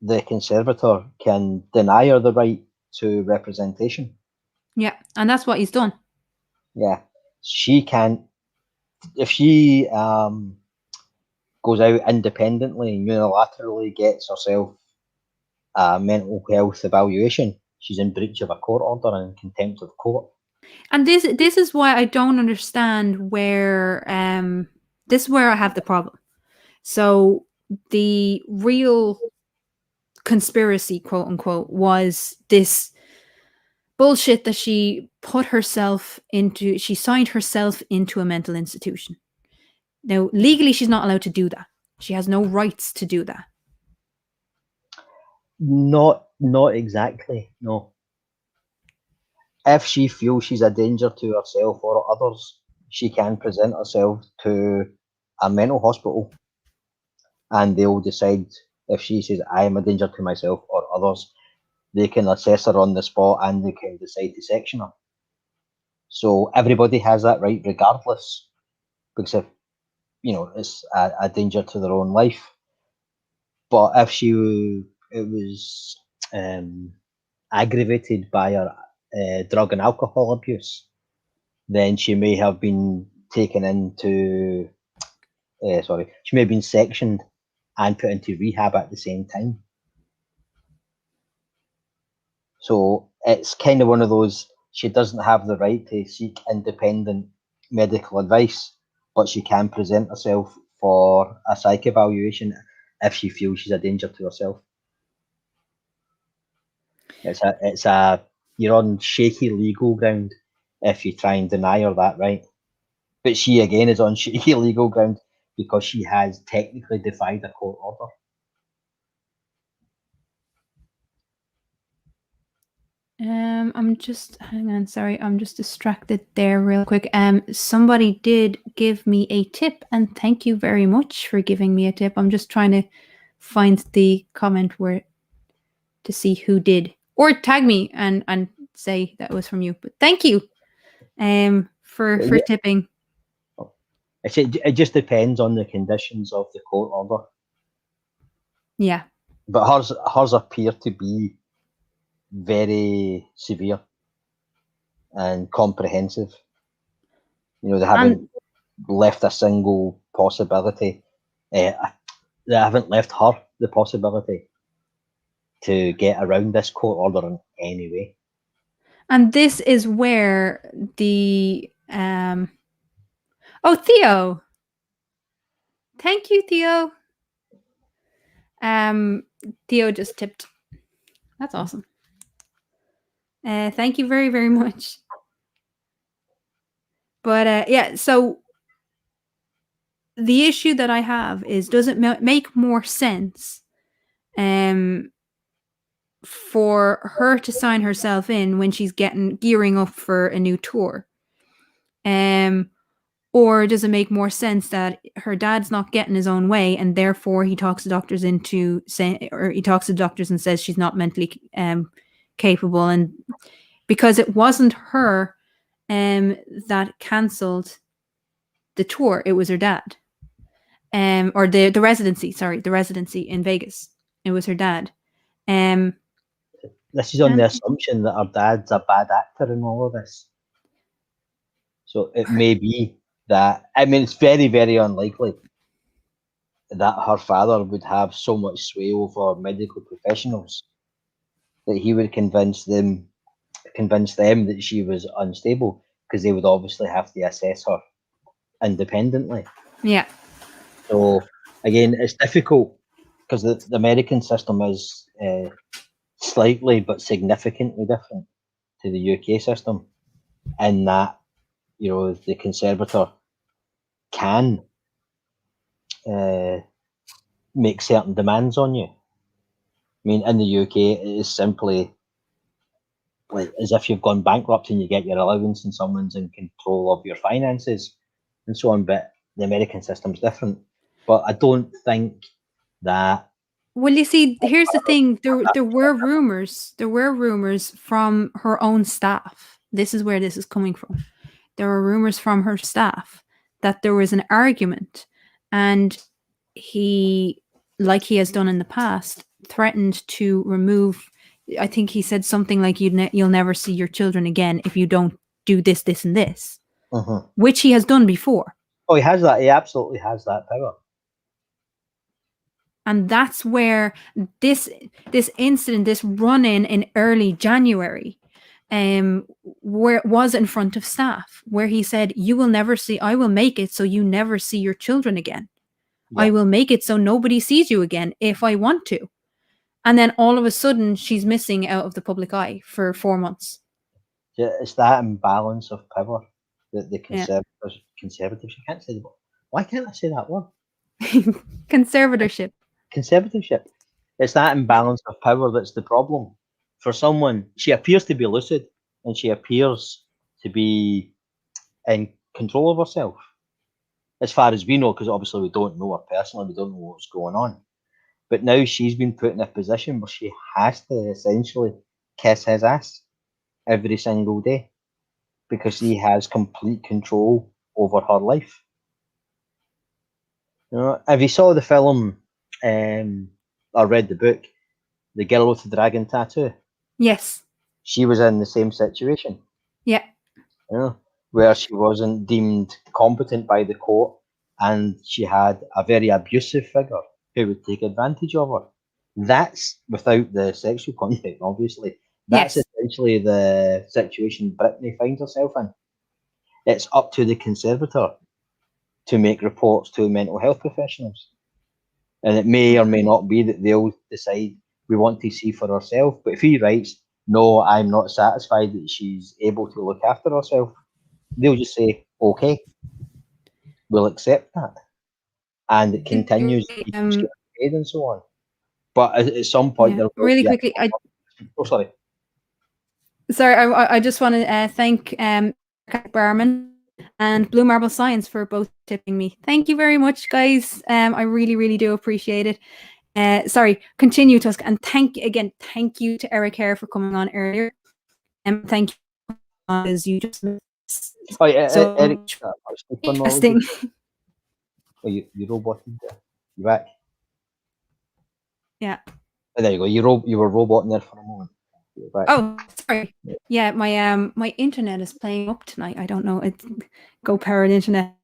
the conservator can deny her the right to representation. Yeah, and that's what he's done. Yeah, she can't. If she goes out independently and unilaterally gets herself a mental health evaluation, she's in breach of a court order and contempt of court. And this is why I don't understand where this is where I have the problem. So the real conspiracy, quote unquote, was this bullshit that she she signed herself into a mental institution. Now, legally, she's not allowed to do that. She has no rights to do that. Not exactly, no. If she feels she's a danger to herself or others, she can present herself to a mental hospital and they'll decide if she says, I am a danger to myself or others, they can assess her on the spot and they can decide to section her. So everybody has that right regardless, because if, it's a danger to their own life. But if it was aggravated by her drug and alcohol abuse, then she may have been taken into, she may have been sectioned and put into rehab at the same time. So it's kind of one of those, she doesn't have the right to seek independent medical advice, but she can present herself for a psych evaluation if she feels she's a danger to herself. You're on shaky legal ground if you try and deny her that right. But she again is on shaky legal ground because she has technically defied a court order. I'm just distracted there real quick. Somebody did give me a tip, and thank you very much for giving me a tip. I'm just trying to find the comment to see who did, or tag me and say that was from you. But thank you, for tipping. It just depends on the conditions of the court order. Yeah. But hers appear to be very severe and comprehensive. They haven't left a single possibility. They haven't left her the possibility to get around this court order in any way. And this is where the Theo. Thank you, Theo. Theo just tipped. That's awesome. Thank you very, very much. But yeah, so the issue that I have is, does it make more sense for her to sign herself in when she's gearing up for a new tour? Or does it make more sense that her dad's not getting his own way and therefore he talks to doctors and says she's not mentally capable, and because it wasn't her that cancelled the tour, it was her dad. Or the residency in Vegas. It was her dad. This is on the assumption that her dad's a bad actor in all of this. So it may be that, it's very, very unlikely that her father would have so much sway over medical professionals that he would convince them that she was unstable, because they would obviously have to assess her independently. Yeah. So again, it's difficult because the American system is slightly but significantly different to the UK system, in that the conservator can make certain demands on you. In the UK, it is simply like as if you've gone bankrupt and you get your allowance and someone's in control of your finances and so on. But the American system's different. But I don't think that. Well, you see, here's the thing. There were rumors. There were rumors from her own staff. This is where this is coming from. There were rumors from her staff that there was an argument, and he, like he has done in the past, threatened to remove. I think he said something like, "You'll never see your children again if you don't do this, this, and this," which he has done before. Oh, he has that. He absolutely has that power. And that's where this incident, this run-in in early January, where it was in front of staff, where he said, "You will never see. I will make it so you never see your children again. Yeah. I will make it so nobody sees you again if I want to." And then all of a sudden, she's missing out of the public eye for 4 months. Yeah, it's that imbalance of power that the Yeah. conservatives, you can't say the word. Why can't I say that word? Conservatorship. Conservatorship. It's that imbalance of power that's the problem. For someone, she appears to be lucid and she appears to be in control of herself, as far as we know, because obviously we don't know her personally, we don't know what's going on. But now she's been put in a position where she has to essentially kiss his ass every single day because she has complete control over her life. You know, if you saw the film or read the book, The Girl with the Dragon Tattoo, Yes. she was in the same situation. Yeah. You know, where she wasn't deemed competent by the court and she had a very abusive figure who would take advantage of her. That's without the sexual content, obviously. That's Yes. essentially the situation Brittany finds herself in. It's up to the conservator to make reports to mental health professionals. And it may or may not be that they'll decide we want to see for herself. But if he writes, "No, I'm not satisfied that she's able to look after herself," they'll just say, "Okay, we'll accept that." And it continues, paid and so on. But at some point, Yeah. Really quickly, sorry. Sorry, I just want to thank Barman and Blue Marble Science for both tipping me. Thank you very much, guys. I really, really do appreciate it. Sorry, continue, Tusk, and thank you to Eric Hare for coming on earlier. Thank you, as you just Oh, yeah, so Eric, interesting. Oh, you roboted there. You back? Yeah. Oh, there you go. You were roboting there for a moment. Oh, sorry. Yeah, my internet is playing up tonight. I don't know. It's go powered internet.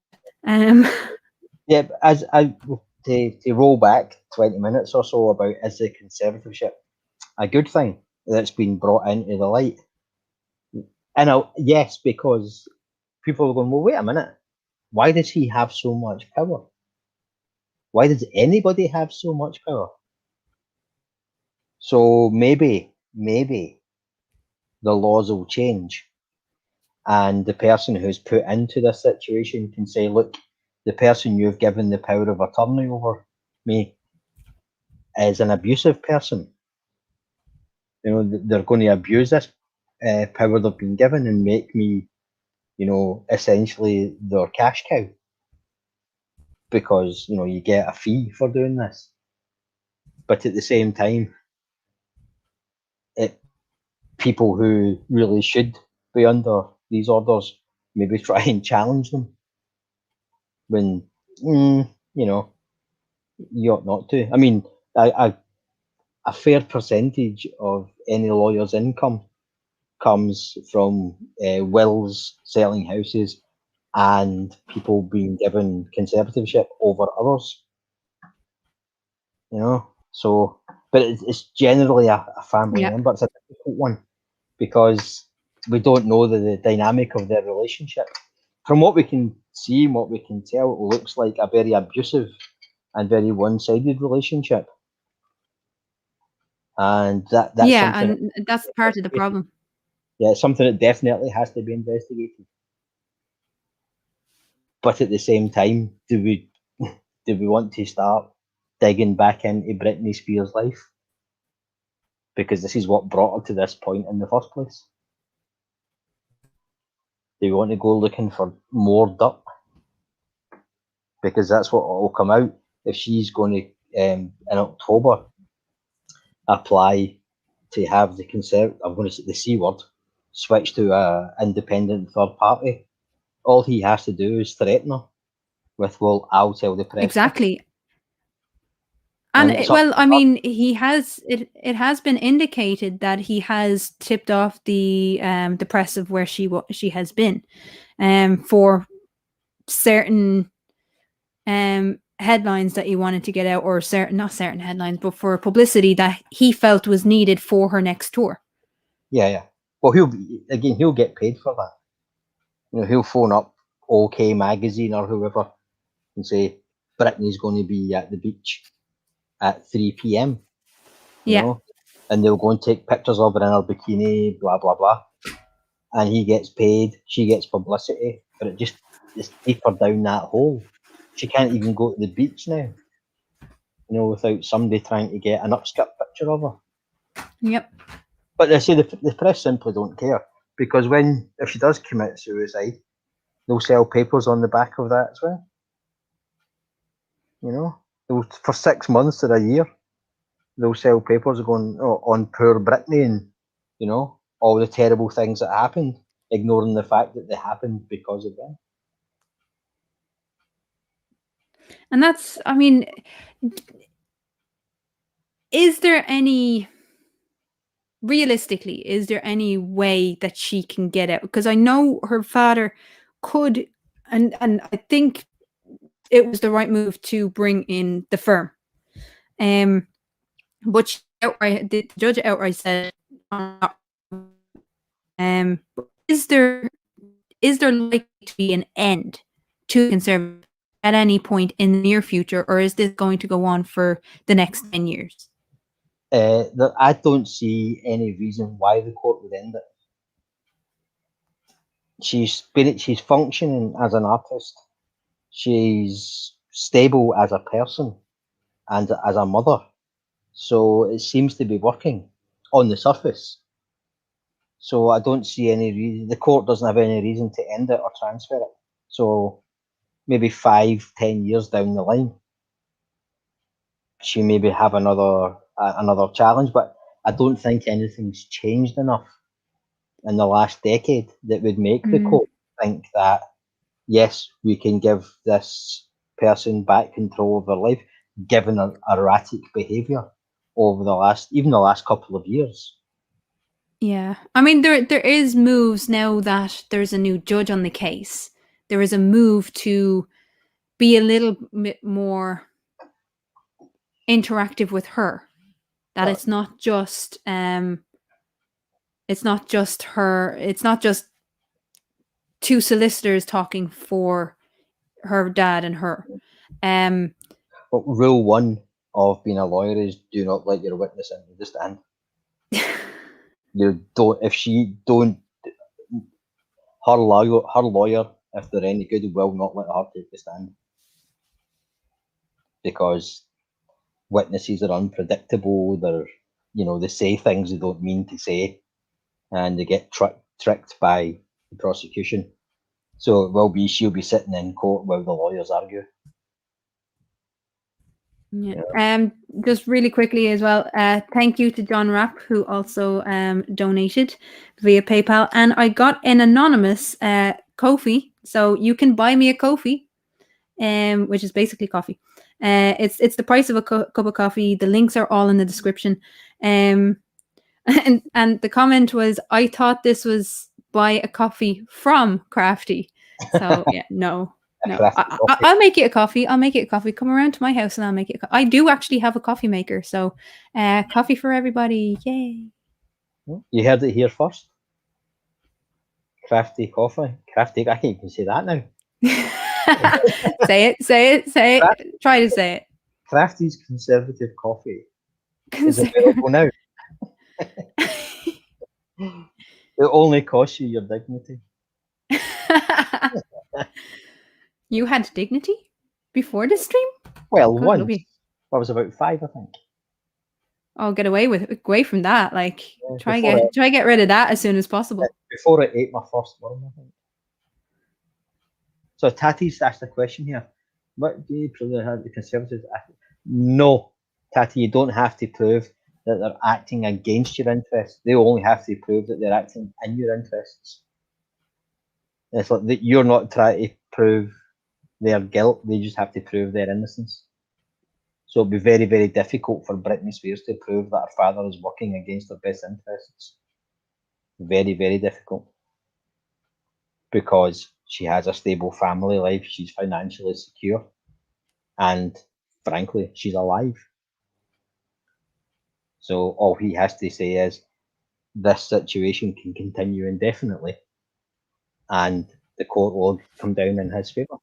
Yeah, as I to roll back 20 minutes or so about is the conservatorship a good thing that's been brought into the light? And yes, because people are going, well, wait a minute. Why does he have so much power? Why does anybody have so much power? So maybe the laws will change and the person who's put into this situation can say, look, the person you've given the power of attorney over me is an abusive person. You know, they're going to abuse this power they've been given and make me, you know, essentially their cash cow. Because, you know, you get a fee for doing this. But at the same time, people who really should be under these orders maybe try and challenge them when, you know, you ought not to. I mean, a fair percentage of any lawyer's income comes from wills, selling houses, and people being given conservatorship over others. You know, so, but it's generally a family member. It's a difficult one because we don't know the dynamic of their relationship. From what we can see and what we can tell, it looks like a very abusive and very one-sided relationship. And that's something and that's part of the problem. Yeah, it's something that definitely has to be investigated. But at the same time, do we want to start digging back into Britney Spears' life? Because this is what brought her to this point in the first place. Do we want to go looking for more dirt? Because that's what will come out if she's going to, in October, apply to have the I'm going to say the C word, switch to an independent third party. All he has to do is threaten her with, well, I'll tell the press. Exactly. And it's up well, to I her. mean, he has it has been indicated that he has tipped off the press of where she has been, for certain headlines that he wanted to get out, or not certain headlines, but for publicity that he felt was needed for her next tour. Yeah. Well, he'll get paid for that. You know, he'll phone up OK Magazine or whoever and say Britney's going to be at the beach at 3 p.m. You Yeah. know, and they'll go and take pictures of her in her bikini, blah blah blah, and he gets paid, she gets publicity, but it just take her down that hole. She can't even go to the beach now, you know, without somebody trying to get an upskirt picture of her. Yep. But they say the press simply don't care, because if she does commit suicide, they'll sell papers on the back of that as well. You know, for 6 months or a year, they'll sell papers going on poor Britney and, you know, all the terrible things that happened, ignoring the fact that they happened because of them. And that's, I mean, is there any way that she can get out? Because I know her father could, and I think it was the right move to bring in the firm. But the judge outright said, is there likely to be an end to conservative at any point in the near future, or is this going to go on for the next 10 years? I don't see any reason why the court would end it. She's functioning as an artist. She's stable as a person and as a mother. So it seems to be working on the surface. So I don't see any reason. The court doesn't have any reason to end it or transfer it. So maybe 5-10 years down the line, she maybe have another challenge. But I don't think anything's changed enough in the last decade that would make the court think that, yes, we can give this person back control of their life, given an erratic behaviour over the last couple of years. Yeah, I mean, there is moves now that there's a new judge on the case. There is a move to be a little bit more interactive with her. That it's not just two solicitors talking for her dad and her. But rule 1 of being a lawyer is do not let your witness into the stand. Her lawyer, if they're any good, will not let her take the stand, because witnesses are unpredictable. They say things they don't mean to say, and they get tricked by the prosecution. So she'll be sitting in court while the lawyers argue. Yeah. Just really quickly as well, thank you to John Rapp, who also donated via PayPal, and I got an anonymous Ko-fi, so you can buy me a Ko-fi, which is basically coffee. It's the price of a cup of coffee. The links are all in the description. And the comment was, I thought this was buy a coffee from Crafty. So yeah, no. I'll make you a coffee. Come around to my house and I'll make it. I do actually have a coffee maker. So coffee for everybody. Yay. You heard it here first. Crafty coffee. Crafty, I can't even say that now. Say it. Try to say it. Crafty's conservative coffee is available now. It only costs you your dignity. You had dignity before the stream? Well, once. I was about 5, I think. Oh, get away from that. Like, try get rid of that as soon as possible. Before I ate my first worm, I think. So Tattie's asked a question here. What do you prove that the Conservatives? No, Tattie, you don't have to prove that they're acting against your interests. They only have to prove that they're acting in your interests. It's like that you're not trying to prove their guilt. They just have to prove their innocence. So it'd be very, very difficult for Britney Spears to prove that her father is working against her best interests. Very, very difficult. Because she has a stable family life, she's financially secure, and frankly, she's alive. So all he has to say is, this situation can continue indefinitely, and the court will come down in his favour.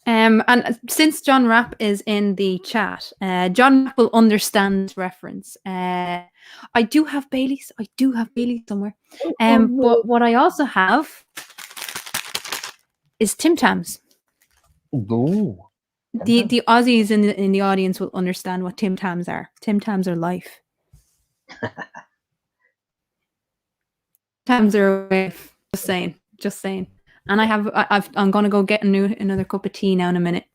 And since John Rapp is in the chat, John Rapp will understand this reference. I do have Bailey's. I do have Bailey's somewhere. But what I also have is Tim Tams. Ooh. The Aussies in the audience will understand what Tim Tams are. Tim Tams are life. Tams are life. Just saying. And I'm gonna go get another cup of tea now in a minute.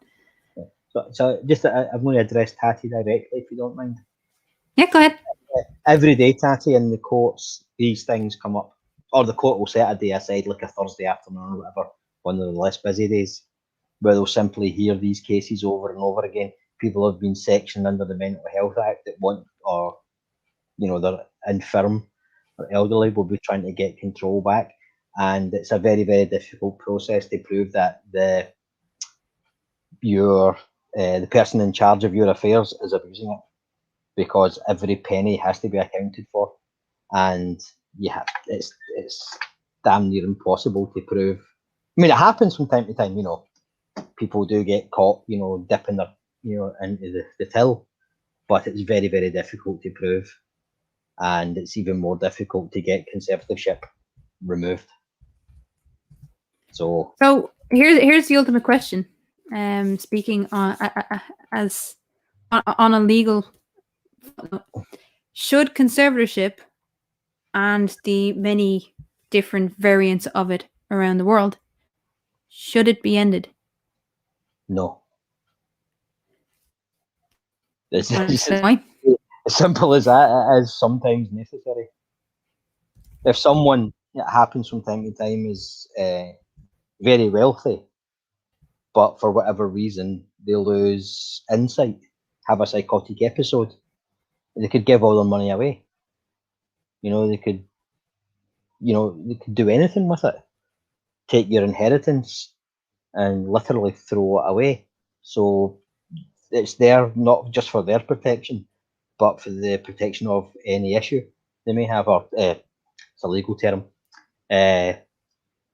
So just I'm going to address Tattie directly, if you don't mind. Yeah, go ahead. Every day, Tattie, in the courts, these things come up, or the court will set a day aside, like a Thursday afternoon or whatever, one of the less busy days, where they'll simply hear these cases over and over again. People have been sectioned under the Mental Health Act that want, or they're infirm or elderly, will be trying to get control back. And it's a very, very difficult process to prove that the person in charge of your affairs is abusing it, because every penny has to be accounted for, and it's damn near impossible to prove. I mean, it happens from time to time. People do get caught, dipping their, into the till, but it's very, very difficult to prove, and it's even more difficult to get conservatorship removed. So here's the ultimate question. Speaking on a legal, should conservatorship and the many different variants of it around the world, should it be ended? No. Why? As simple as that, it is sometimes necessary. If someone, it happens from time to time, is very wealthy, but for whatever reason they lose insight, have a psychotic episode, they could give all their money away. They could do anything with it. Take your inheritance and literally throw it away. So it's there not just for their protection, but for the protection of any issue they may have, or it's a legal term,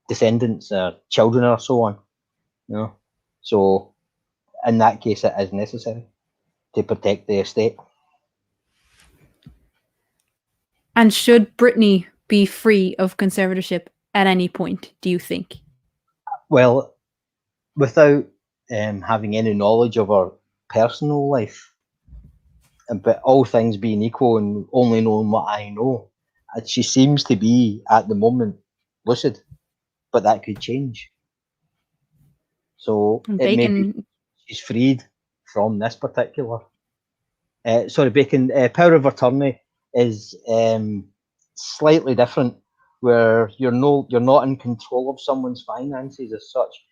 descendants, children, or so on. So in that case, it is necessary to protect the estate. And should Britney be free of conservatorship at any point, do you think? Well, without having any knowledge of her personal life, but all things being equal and only knowing what I know, she seems to be at the moment lucid, but that could change. So it may be she's freed from this particular. Bacon, power of attorney is slightly different, where you're not in control of someone's finances as such,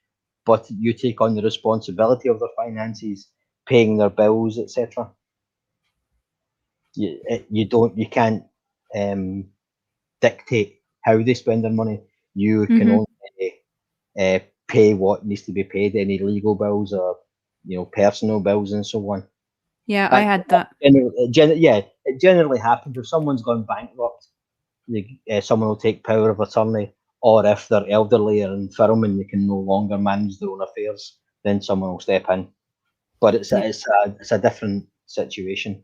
but you take on the responsibility of their finances, paying their bills, etc. You can't dictate how they spend their money. You can only pay what needs to be paid, any legal bills or personal bills and so on. Yeah, I had that. It generally happens if someone's gone bankrupt. Someone will take power of attorney, or if they're elderly or infirm and they can no longer manage their own affairs, then someone will step in. But it's a different situation.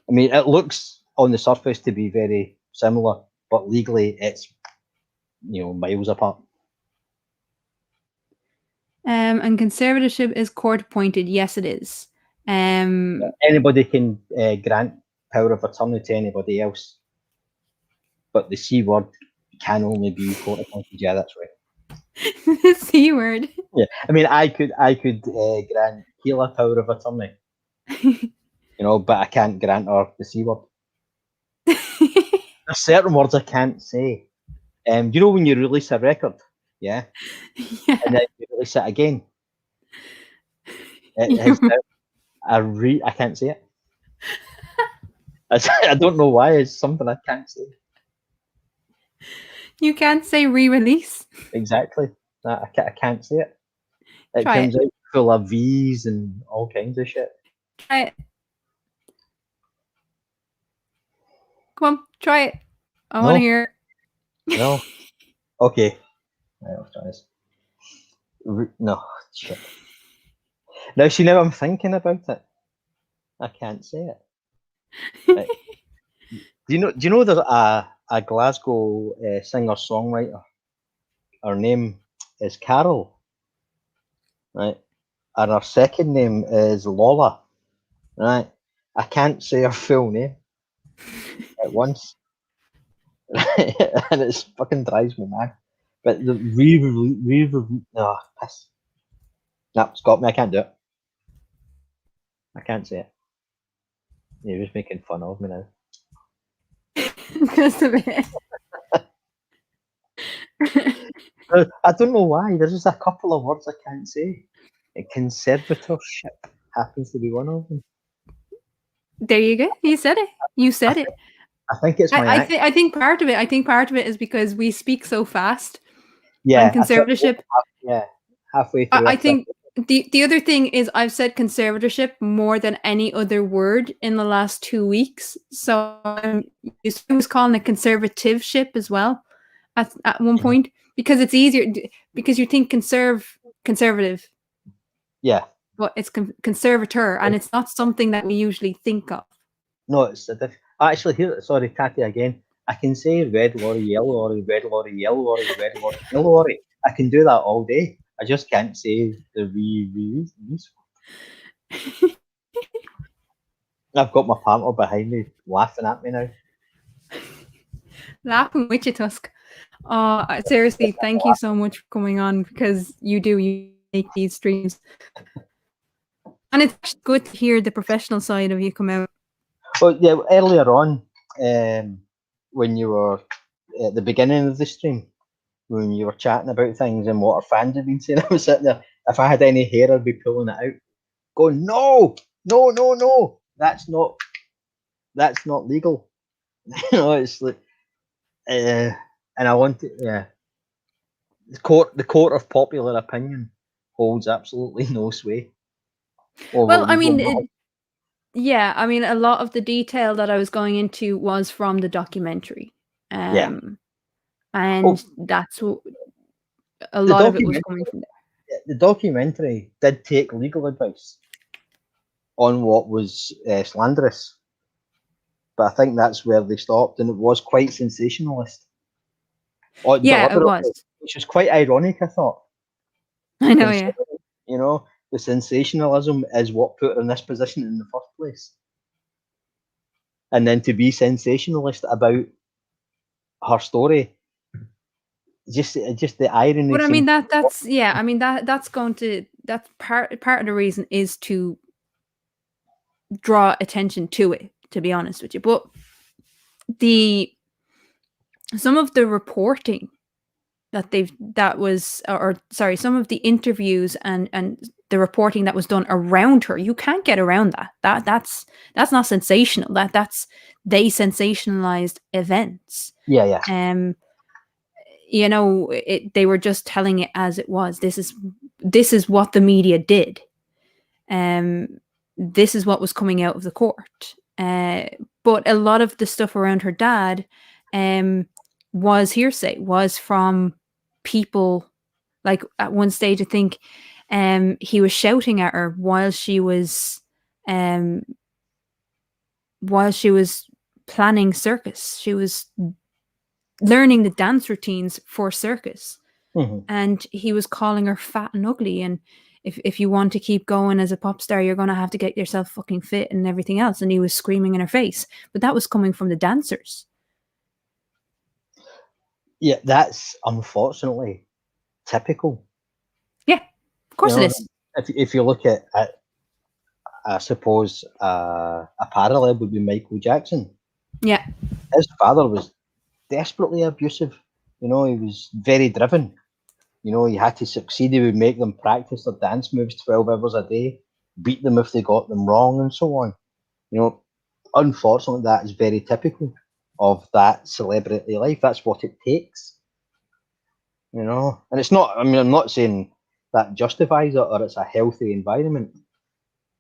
I mean, it looks on the surface to be very similar, but legally it's miles apart. And conservatorship is court appointed. Yes, it is. Anybody can grant power of attorney to anybody else, but the C word can only be court appointed. Yeah, that's right. The C word. Yeah, I mean, I could grant Keelah power of attorney, but I can't grant her the C word. There's certain words I can't say. When you release a record, yeah, and then you release it again, I can't say it. I don't know why. It's something I can't say. You can't say re-release. Exactly. I can't say it. It Try comes out full of V's and all kinds of shit. Try it. Come on, try it. I want to No. hear it. No. Okay. Right, I'll try this. No, shit. Now, see, now I'm thinking about it. I can't say it. Right. Do you know there's a Glasgow singer-songwriter? Her name is Carol, right? And her second name is Lola, right? I can't say her full name at once. And it fucking drives me mad. But the piss. No, it's got me. I can't do it. I can't say it. You're just making fun of me now. Just a bit. I don't know why. There's just a couple of words I can't say. Conservatorship happens to be one of them. There you go. You said it. You said it. I think it's my accent. I think part of it. I think part of it is because we speak so fast. Yeah, And conservatorship. Halfway through. I think the other thing is I've said conservatorship more than any other word in the last 2 weeks. So I was calling it conservativeship as well at one point because it's easier because you think conservative. Yeah. But it's conservator and it's not something that we usually think of. No, it's actually here. Sorry, Tatty again. I can say red lorry, yellow lorry, red lorry, yellow lorry, red lorry, yellow lorry. I can do that all day. I just can't say the re. I've got my partner behind me laughing at me now. Laughing with you, Tusk. Seriously, thank you so much for coming on because you make these streams. And it's good to hear the professional side of you come out. Well, yeah, earlier on, when you were at the beginning of the stream, when you were chatting about things and what our fans had been saying, I was sitting there, if I had any hair, I'd be pulling it out, going, no, that's not legal. You know, it's like, and I want to, yeah. The court of popular opinion holds absolutely no sway. Well, I mean, yeah, I mean, a lot of the detail that I was going into was from the documentary. And that's what a lot of it was coming from there. The documentary did take legal advice on what was slanderous, but I think that's where they stopped, and it was quite sensationalist. Yeah, it was. Which was quite ironic, I thought. I know, yeah. You know, the sensationalism is what put her in this position in the first place. And then to be sensationalist about her story, just the irony. But I mean that's yeah. I mean that's part of the reason is to draw attention to it. To be honest with you, but some of the reporting that some of the interviews and the reporting that was done around her, you can't get around that. That's not sensational. They sensationalized events. Yeah. You know, they were just telling it as it was. This is what the media did. This is what was coming out of the court. But a lot of the stuff around her dad was hearsay, was from people. Like at one stage, I think he was shouting at her while she was planning circus. She was learning the dance routines for circus. Mm-hmm. And he was calling her fat and ugly. And if you want to keep going as a pop star, you're going to have to get yourself fucking fit and everything else. And he was screaming in her face. But that was coming from the dancers. Yeah, that's unfortunately typical. Yeah, of course it is. If you look at I suppose a parallel would be Michael Jackson. Yeah. His father was desperately abusive. You know, he was very driven. You know, he had to succeed. He would make them practice their dance moves 12 hours a day. beat them if they got them wrong, and so on. You know, unfortunately, that is very typical of that celebrity life. That's what it takes. You know, and it's not. I mean, I'm not saying that justifies it or it's a healthy environment,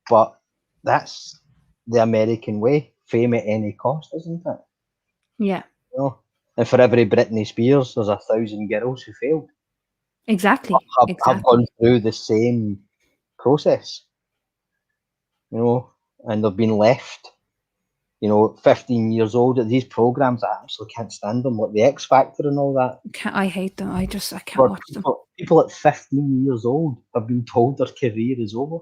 but that's the American way. Fame at any cost, isn't it? Yeah, You know, and for every Britney Spears, there's 1,000 girls who failed. exactly. Have gone through the same process. You know, and they've been left. 15 years old. These programs, I absolutely can't stand them, like the X Factor and all that. I hate them. I can't Where watch them. people at 15 years old have been told their career is over.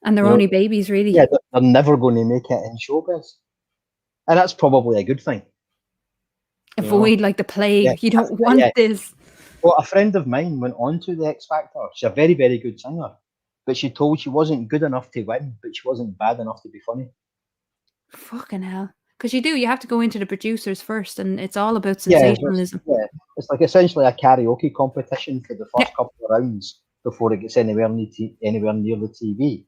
And they're You know, only babies, really. Yeah, they're never going to make it in showbiz. And that's probably a good thing. Avoid like the plague. Yeah, you don't want this. Well, a friend of mine went on to the X Factor. She's a very, very good singer. But she told she wasn't good enough to win, but she wasn't bad enough to be funny. Fucking hell. Because you have to go into the producers first, and it's all about sensationalism. Yeah, it's like essentially a karaoke competition for the first couple of rounds before it gets anywhere near the TV.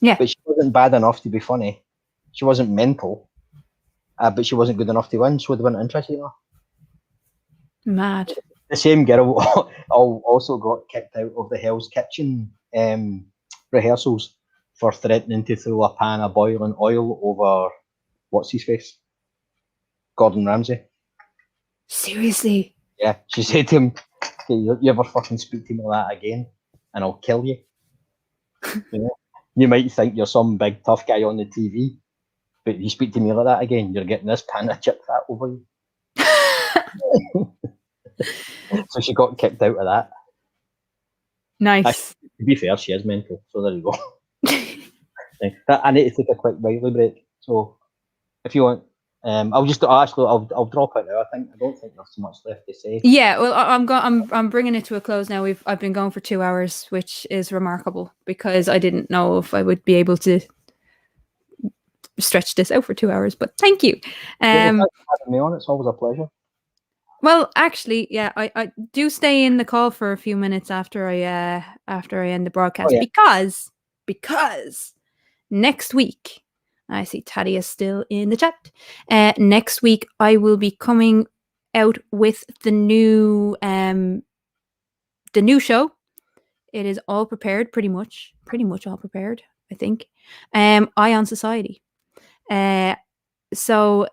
Yeah. But she wasn't bad enough to be funny. She wasn't mental. But she wasn't good enough to win, so they weren't interested in her. Mad. The same girl also got kicked out of the Hell's Kitchen rehearsals for threatening to throw a pan of boiling oil over what's his face? Gordon Ramsay. Seriously? Yeah, she said to him, hey, you ever fucking speak to me like that again, and I'll kill you. You might think you're some big tough guy on the TV, but you speak to me like that again, you're getting this pan of chip fat over you. So she got kicked out of that. Nice. To be fair, she is mental, so there you go. I need to take a quick Wiley break, so if you want, I'll drop it now. I don't think there's so much left to say. Yeah, well, I'm bringing it to a close now. I've been going for 2 hours, which is remarkable because I didn't know if I would be able to stretch this out for 2 hours. But thank you. Thanks for having me on. It's always a pleasure. Well, actually, yeah, I do stay in the call for a few minutes after I end the broadcast because next week. I see Tattie is still in the chat. Next week, I will be coming out with the new show. It is all prepared, pretty much all prepared, I think. Eye on Society. So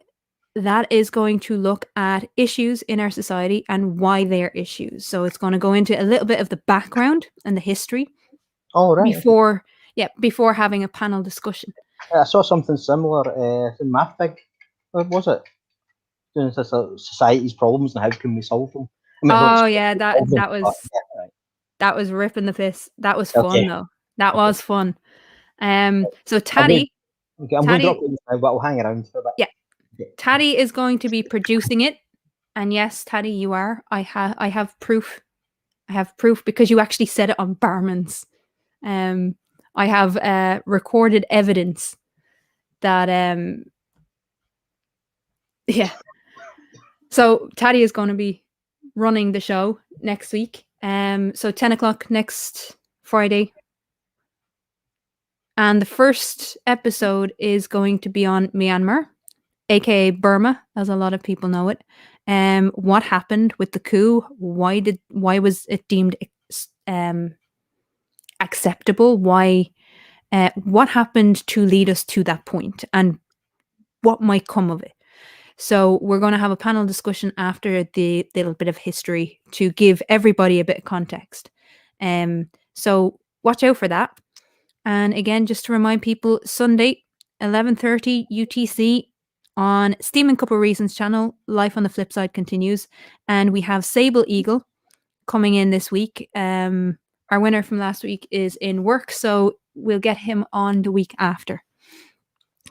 that is going to look at issues in our society and why they are issues. So it's going to go into a little bit of the background and the history. Oh, right. Before having a panel discussion. I saw something similar in MathBig. What was it? Doing society's problems and how can we solve them? That was ripping the piss. That was fun though. That was fun. So Tattie. I'm going to drop it now, but I'll hang around for a bit. Yeah. Okay. Tattie is going to be producing it, and yes, Tattie, you are. I have proof. I have proof because you actually said it on Barman's. I have recorded evidence that yeah. So Tattie is going to be running the show next week. So 10 o'clock next Friday. And the first episode is going to be on Myanmar, aka Burma, as a lot of people know it. What happened with the coup? Why was it deemed acceptable? What happened to lead us to that point, and what might come of it? So we're going to have a panel discussion after the little bit of history to give everybody a bit of context. So watch out for that. And again, just to remind people, Sunday, 11:30 UTC on Steam and Couple Reasons channel, Life on the Flip Side continues. And we have Sable Eagle coming in this week. Our winner from last week is in work, so we'll get him on the week after.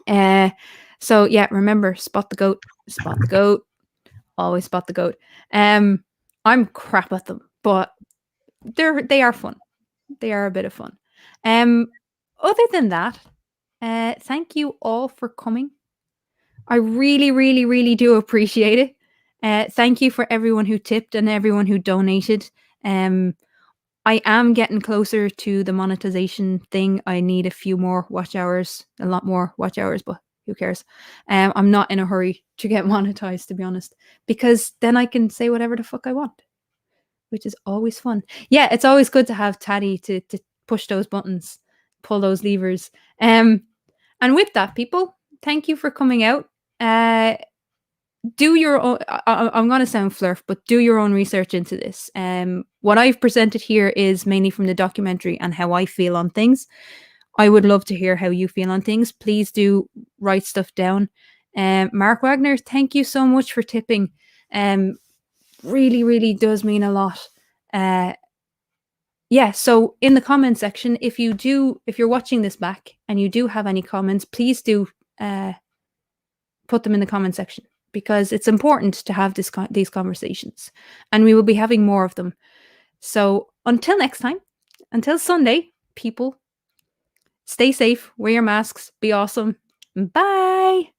So yeah, remember, spot the goat, always spot the goat. I'm crap at them, but they are fun. They are a bit of fun. Other than that, thank you all for coming. I really, really, really do appreciate it. Thank you for everyone who tipped and everyone who donated. I I am getting closer to the monetization thing. I need a few more watch hours, a lot more watch hours, but who cares? I'm not in a hurry to get monetized, to be honest, because then I can say whatever the fuck I want, which is always fun. Yeah, it's always good to have Tatty to push those buttons, pull those levers. And with that, people, thank you for coming out. Do your own, I'm going to sound flirf, but do your own research into this. What I've presented here is mainly from the documentary and how I feel on things. I would love to hear how you feel on things. Please do write stuff down. Mark Wagner, thank you so much for tipping. Really, really does mean a lot. Yeah, so in the comment section, if you're watching this back and you do have any comments, please do put them in the comment section, because it's important to have these conversations, and we will be having more of them. So until next time, until Sunday, people, stay safe, wear your masks, be awesome. Bye.